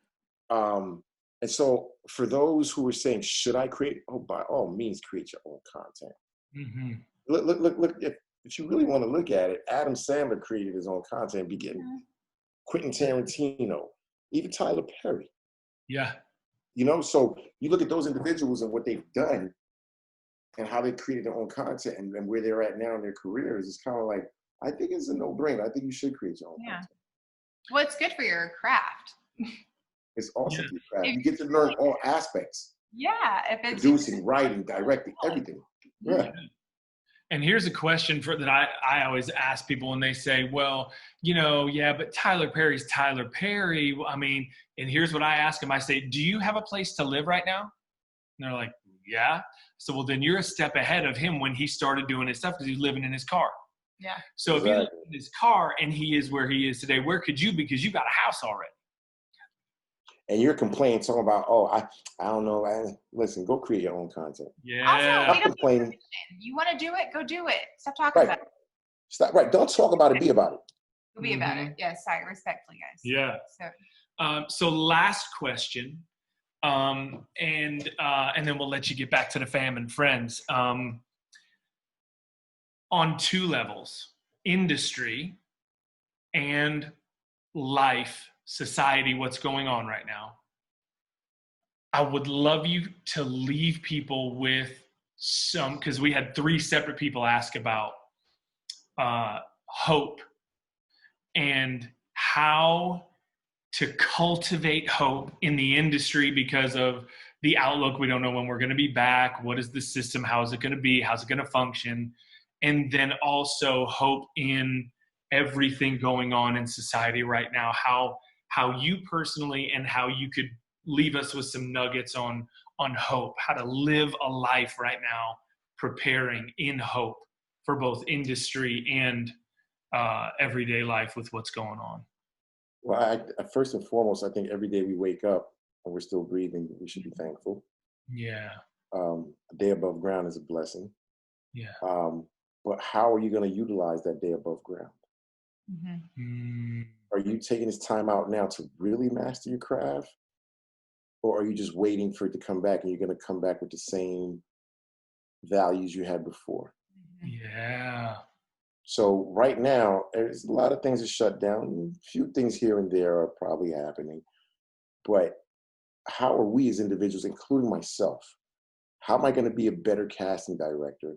And so for those who were saying, should I create? Oh, by all means, create your own content. Mm-hmm. Look, if you really want to look at it, Adam Sandler created his own content, beginning Quentin Tarantino, even Tyler Perry. Yeah. So you look at those individuals and what they've done and how they created their own content and where they're at now in their careers. It's kind of like, I think it's a no-brainer. I think you should create your own content. Well, it's good for your craft. It's awesome for your craft. You get to learn all aspects. Yeah. If it's producing, writing, directing, everything. Yeah. And here's a question that I always ask people when they say, well, but Tyler Perry's Tyler Perry. I mean, and here's what I ask them. I say, do you have a place to live right now? And they're like, yeah. So, well, then you're a step ahead of him when he started doing his stuff, because he's living in his car. Yeah. So if you live in his car and he is where he is today, where could you be? Because you got a house already. And you're complaining, talking about, I don't know. Listen, go create your own content. Yeah. Also, we don't complaining. You want to do it? Go do it. Stop talking about it. Stop. Right. Don't talk about it. Be about it. Be about it. Yes. Sorry. Respectfully, guys. Yeah. So last question, and then we'll let you get back to the fam and friends. On 2 levels, industry and life, society, what's going on right now. I would love you to leave people with because we had 3 separate people ask about hope and how to cultivate hope in the industry because of the outlook. We don't know when we're going to be back. What is the system? How is it going to be? How's it going to function? And then also hope in everything going on in society right now, how you personally, and how you could leave us with some nuggets on hope, how to live a life right now, preparing in hope for both industry and everyday life with what's going on. Well, first and foremost, I think every day we wake up and we're still breathing, we should be thankful. Yeah. A day above ground is a blessing. Yeah. But how are you going to utilize that day above ground? Mm-hmm. Are you taking this time out now to really master your craft? Or are you just waiting for it to come back and you're going to come back with the same values you had before? Yeah. So right now, there's a lot of things are shut down. A few things here and there are probably happening. But how are we as individuals, including myself, how am I going to be a better casting director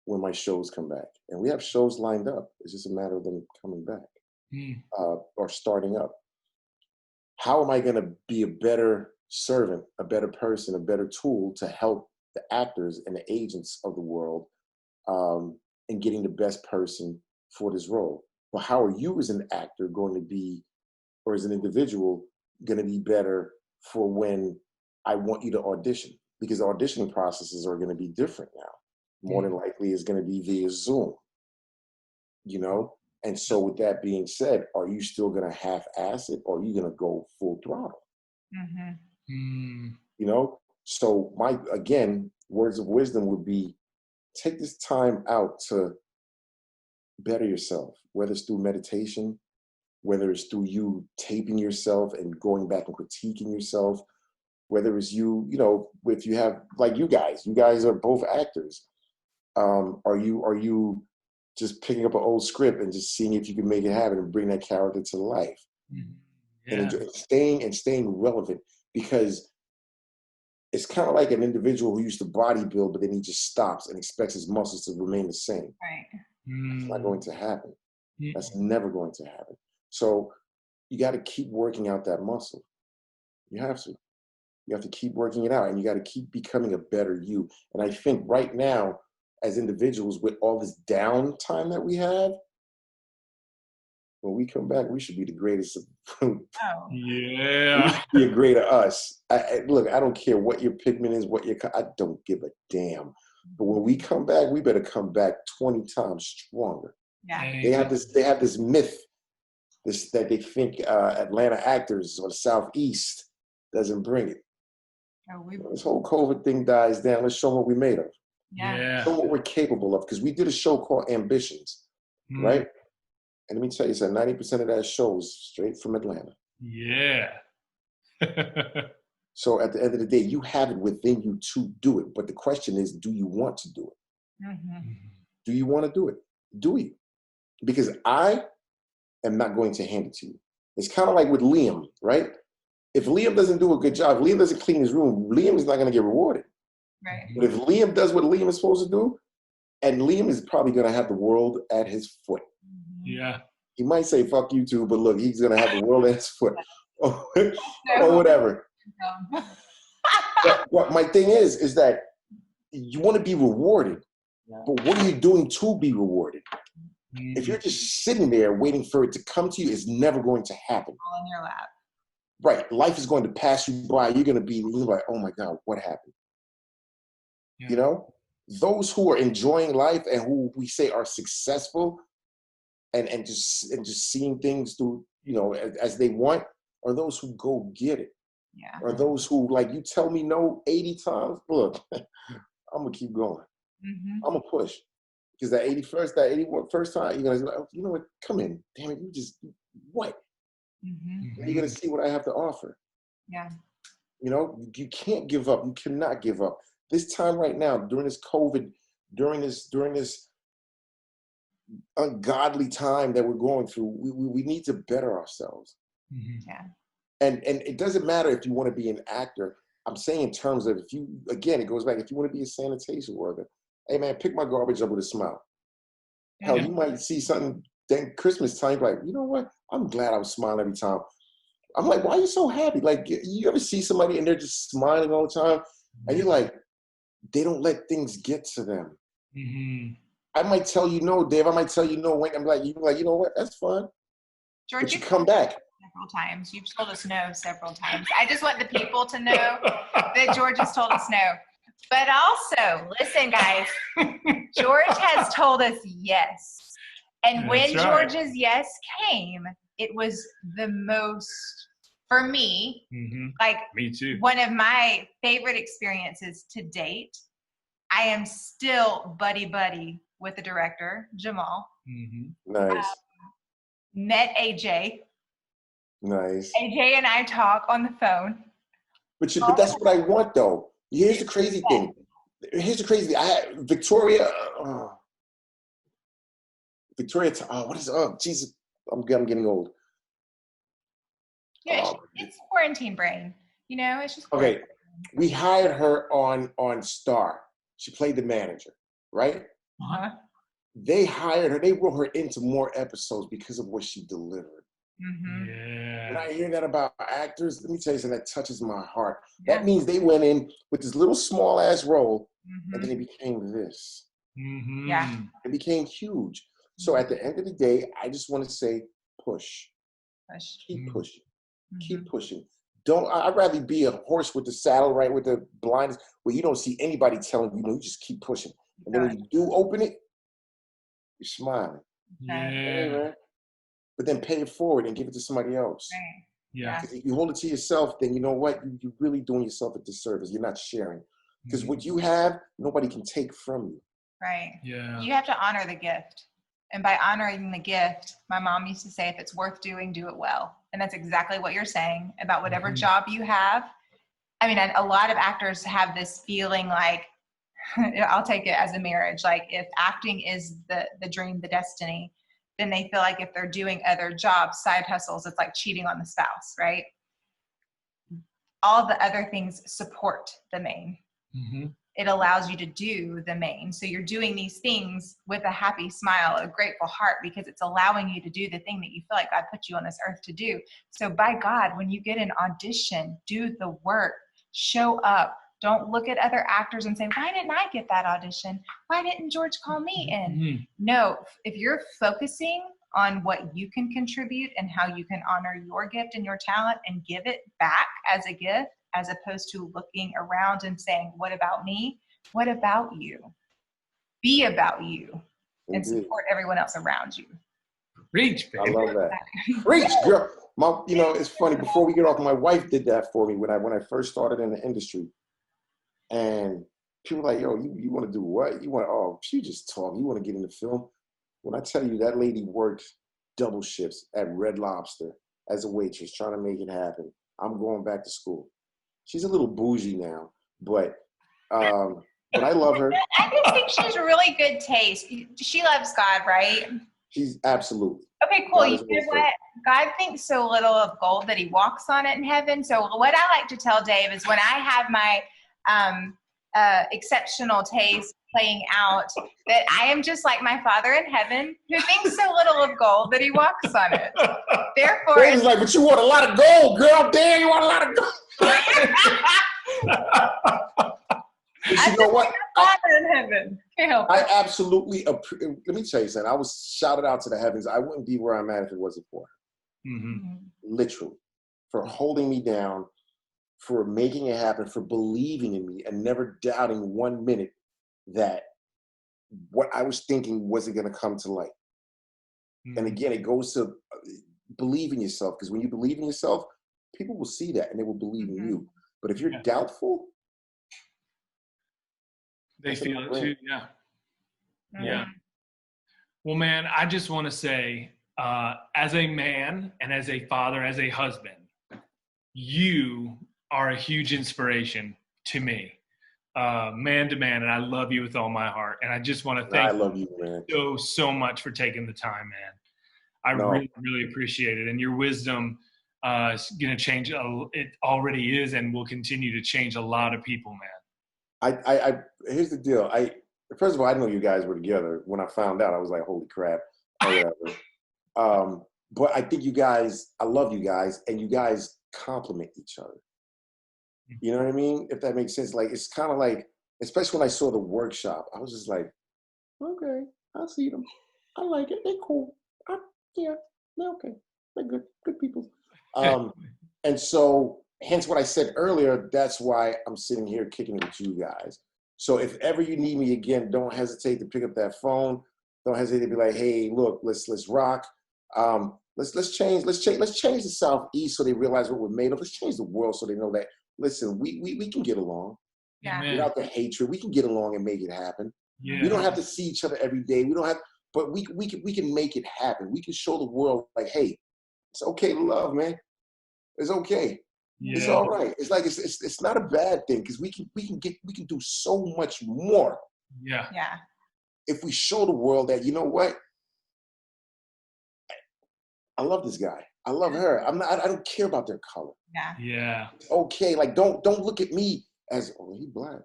when my shows come back? And we have shows lined up. It's just a matter of them coming back or starting up. How am I going to be a better servant, a better person, a better tool to help the actors and the agents of the world in getting the best person for this role? But how are you as an actor going to be, or as an individual, going to be better for when I want you to audition? Because the auditioning processes are going to be different now. More than likely it's going to be via Zoom, And so with that being said, are you still going to half-ass it, or are you going to go full throttle? So again, words of wisdom would be, take this time out to better yourself, whether it's through meditation, whether it's through you taping yourself and going back and critiquing yourself, whether it's you know, if you have, like you guys are both actors. Are you just picking up an old script and just seeing if you can make it happen and bring that character to life? And staying relevant, because it's kind of like an individual who used to bodybuild, but then he just stops and expects his muscles to remain the same. Right. It's not going to happen. That's never going to happen. So you got to keep working out that muscle. You have to. You have to keep working it out, and you got to keep becoming a better you. And I think right now, as individuals, with all this downtime that we have, when we come back, we should be the greatest. Oh. Yeah. We should be a greater us. Look, I don't care what your pigment is, I don't give a damn. But when we come back, we better come back 20 times stronger. Yeah. They have this myth, that they think Atlanta actors or the Southeast doesn't bring it. This whole COVID thing dies down. Let's show them what we're made of. Yeah. Show them what we're capable of. Because we did a show called Ambitions, right? And let me tell you something, 90% of that show is straight from Atlanta. Yeah. So at the end of the day, you have it within you to do it. But the question is, do you want to do it? Do you want to do it? Do you? Because I am not going to hand it to you. It's kind of like with Liam, right? If Liam doesn't do a good job, if Liam doesn't clean his room, Liam is not going to get rewarded. Right. But if Liam does what Liam is supposed to do, and Liam is probably going to have the world at his foot. Yeah. He might say, fuck you too, but look, he's going to have the world at his foot. or whatever. But my thing is that you want to be rewarded, but what are you doing to be rewarded? If you're just sitting there waiting for it to come to you, it's never going to happen. All in your lap. Right. Life is going to pass you by. You're going to be like, oh my God, what happened? You know, those who are enjoying life and who we say are successful and just seeing things through, you know, as they want, are those who go get it. Yeah. Or those who, like, you tell me no 80 times, look, I'm going to keep going. I'm going to push. Because that 81st time, you're going to be like, you know what, come in. Damn it, you just, what? You're going to see what I have to offer. Yeah. You know, you can't give up. You cannot give up. This time right now, during this COVID, during this ungodly time that we're going through, we need to better ourselves. Yeah. And it doesn't matter if you want to be an actor. I'm saying in terms of, if you, again, it goes back, if you want to be a sanitation worker, hey man, pick my garbage up with a smile. Hell, you might see something, then Christmas time, like, you know what? I'm glad I was smiling every time. I'm like, why are you so happy? Like, you ever see somebody and they're just smiling all the time? And you're like, they don't let things get to them. I might tell you no, Dave. I might tell you no, Wayne. I'm like, you know what? That's fine. George, but you come back. Several times. You've told us no several times. I just want the people to know that George has told us no. But also, listen, guys, George has told us yes. And when George's yes came, it was the most, for me, like me too, one of my favorite experiences to date. I am still buddy with the director, Jamal. Nice. Met AJ. Nice. AJ and I talk on the phone. But that's what I want, though. Here's the crazy thing. I had Victoria. What is? Oh, Jesus! I'm getting old. Yeah, it's quarantine brain. You know, it's just okay. We hired her on Star. She played the manager, right? They hired her. They wrote her into more episodes because of what she delivered. Yeah. When I hear that about actors, let me tell you something that touches my heart. That means they went in with this little small ass role, and then it became this. Yeah. It became huge. So at the end of the day, I just want to say, push. Keep pushing. Keep pushing. I'd rather be a horse with the saddle, right, with the blinders, where you don't see anybody telling you, you just keep pushing. And then when you do open it, you're smiling. Yeah. Hey, man. But then pay it forward and give it to somebody else. Right. Yeah. If you hold it to yourself, then you know what? You're really doing yourself a disservice. You're not sharing. Because what you have, nobody can take from you. Right. Yeah. You have to honor the gift. And by honoring the gift, my mom used to say, if it's worth doing, do it well. And that's exactly what you're saying about whatever job you have. I mean, a lot of actors have this feeling like, I'll take it as a marriage. Like if acting is the dream, the destiny, then they feel like if they're doing other jobs, side hustles, it's like cheating on the spouse, right? All the other things support the main. Mm-hmm. It allows you to do the main. So you're doing these things with a happy smile, a grateful heart, because it's allowing you to do the thing that you feel like God put you on this earth to do. So by God, when you get an audition, do the work, show up. Don't look at other actors and say, why didn't I get that audition? Why didn't George call me in? Mm-hmm. No, if you're focusing on what you can contribute and how you can honor your gift and your talent and give it back as a gift, as opposed to looking around and saying, what about me? What about you? Be about you and support everyone else around you. Preach, baby. I love that. Preach, girl. It's funny. Before we get off, my wife did that for me when I first started in the industry. And people were like, yo, you want to do what? She just talk. You want to get in the film? When I tell you that lady worked double shifts at Red Lobster as a waitress, trying to make it happen. I'm going back to school. She's a little bougie now, but I love her. I just think she's really good taste. She loves God, right? She's absolutely. Okay, cool. You know what? God thinks so little of gold that he walks on it in heaven. So what I like to tell Dave is when I have my exceptional taste playing out, that I am just like my Father in heaven who thinks so little of gold that he walks on it. Therefore, it's like, but you want a lot of gold, girl. Damn, you want a lot of gold. You know what? Father in heaven. I absolutely, let me tell you something. I was shouted out to the heavens. I wouldn't be where I'm at if it wasn't for her. Mm-hmm. Literally. For holding me down, for making it happen, for believing in me and never doubting 1 minute that what I was thinking wasn't going to come to light. Mm-hmm. And again, it goes to believe in yourself, because when you believe in yourself, people will see that and they will believe in you. But if you're doubtful, they feel it too. Yeah. Yeah. Well, man, I just want to say, as a man and as a father, as a husband, you are a huge inspiration to me, man to man. And I love you with all my heart. And I just want to thank you, man, so much for taking the time, man. I really, really appreciate it. And your wisdom is going to change. It already is and will continue to change a lot of people, man. Here's the deal. First of all, I didn't know you guys were together. When I found out, I was like, holy crap, or whatever. But I think I love you guys, and you guys complement each other. You know what I mean? If that makes sense. Like, it's kind of like, especially when I saw the workshop, I was just like, okay, I see them. I like it. They're cool. They're okay. They're good people. And so, hence what I said earlier, that's why I'm sitting here kicking it with you guys. So if ever you need me again, don't hesitate to pick up that phone. Don't hesitate to be like, hey, look, let's rock. Let's change the Southeast so they realize what we're made of. Let's change the world so they know that, listen, we can get along. Yeah. Without the hatred, we can get along and make it happen. Yeah. We don't have to see each other every day. But we can make it happen. We can show the world, like, hey, it's okay to love, man. It's okay. Yeah. It's all right. It's like it's not a bad thing, because we can do so much more. Yeah. Yeah. If we show the world that, you know what, I love this guy. I love her. I don't care about their color. Yeah. Yeah. It's okay. Like, don't look at me as, oh, he's black.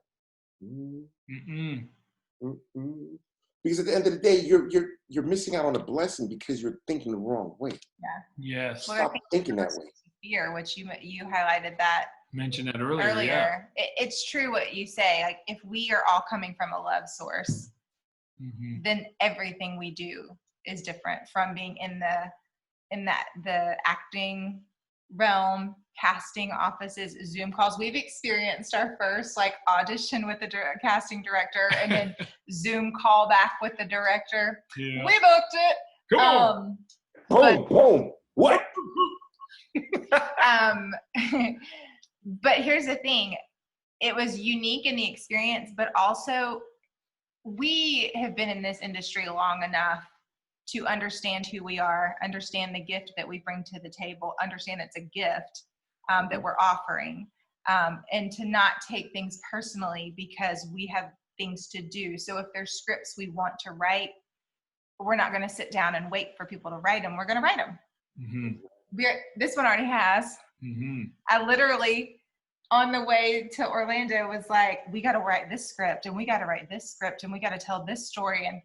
Because at the end of the day, you're missing out on a blessing because you're thinking the wrong way. Yeah. Yes. Stop thinking that way. Fear, which you highlighted that. Mentioned that earlier. Yeah. It's true what you say. Like, if we are all coming from a love source, then everything we do is different from being in the acting realm, casting offices, Zoom calls. We've experienced our first audition with the casting director and then Zoom call back with the director. Yeah. We booked it. Come on. Boom. What? But here's the thing. It was unique in the experience, but also we have been in this industry long enough to understand who we are, understand the gift that we bring to the table, understand it's a gift that we're offering. and to not take things personally because we have things to do. So if there's scripts we want to write, we're not going to sit down and wait for people to write them. We're going to write them. Mm-hmm. This one already has. Mm-hmm. I literally, on the way to Orlando, was like, we got to write this script, and we got to write this script, and we got to tell this story. And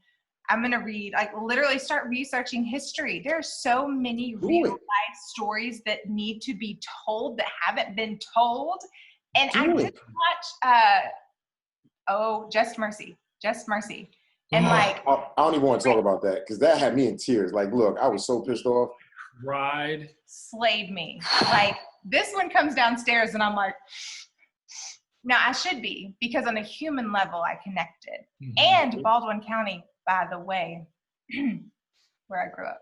I'm going to read, like, literally start researching history. There are so many real life stories that need to be told that haven't been told. And I did watch, Just Mercy. And like, I don't even want to talk about that because that had me in tears. Like, look, I was so pissed off. Slayed me. Like, this one comes downstairs and I'm like, now I should be, because on a human level I connected. Mm-hmm. And Baldwin County, by the way, where I grew up.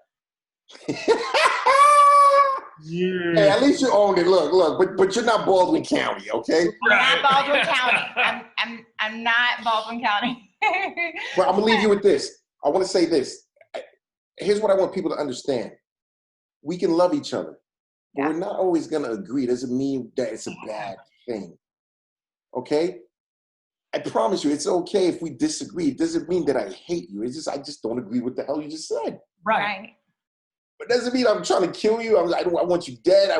Yeah. Hey, at least you owned it. Look, but you're not Baldwin County, okay? I'm not Baldwin County. I'm not Baldwin County. But I'm gonna leave you with this. I want to say this. Here's what I want people to understand. We can love each other, but we're not always gonna agree. Doesn't mean that it's a bad thing. Okay? I promise you, it's okay if we disagree. It doesn't mean that I hate you. It's just I just don't agree with the hell you just said. Right. But it doesn't mean I'm trying to kill you. I want you dead.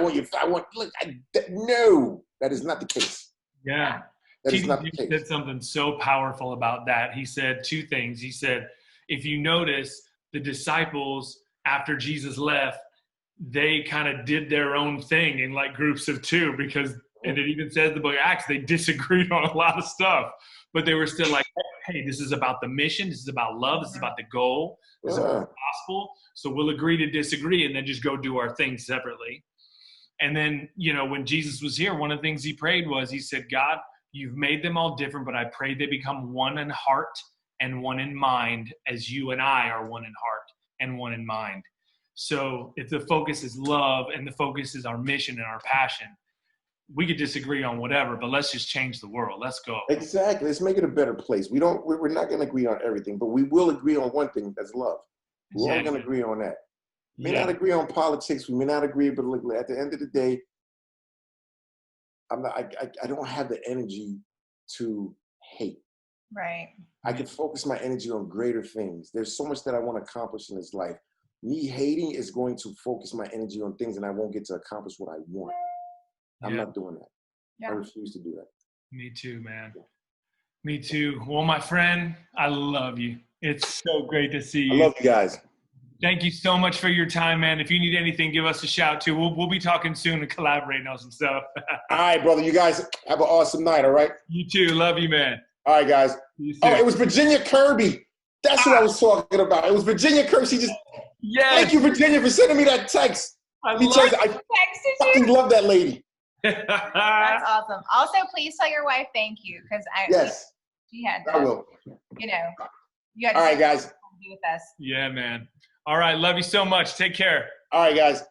No, that is not the case. Yeah. That is not the case. He said something so powerful about that. He said two things. He said, if you notice, the disciples, after Jesus left, they kind of did their own thing in like groups of two, because, and it even says in the book of Acts, they disagreed on a lot of stuff, but they were still like, hey, this is about the mission. This is about love. This is about the goal. This is about the gospel. So we'll agree to disagree and then just go do our thing separately. And then, when Jesus was here, one of the things he prayed was, he said, God, you've made them all different, but I pray they become one in heart and one in mind, as you and I are one in heart and one in mind. So if the focus is love and the focus is our mission and our passion, we could disagree on whatever, but let's just change the world. Let's go. Exactly. Let's make it a better place. We're not going to agree on everything, but we will agree on one thing, that's love. We're all going to agree on that. We may not agree on politics. We may not agree, but look, at the end of the day, I don't have the energy to hate. Right. I can focus my energy on greater things. There's so much that I want to accomplish in this life. Me hating is going to focus my energy on things, and I won't get to accomplish what I want. I'm not doing that. Yeah. I refuse to do that. Me too, man. Me too. Well, my friend, I love you. It's so great to see you. I love you guys. Thank you so much for your time, man. If you need anything, give us a shout too. We'll be talking soon and collaborating on some stuff. All right, brother. You guys have an awesome night, all right? You too. Love you, man. All right, guys. Oh, it was Virginia Kirby. That's what I was talking about. It was Virginia Kirby. She just thank you, Virginia, for sending me that text. I fucking love that lady. That's awesome. Also, please tell your wife thank you, because she had to, I will. You had to all right, guys. Be with us. Yeah, man. All right. Love you so much. Take care. All right, guys.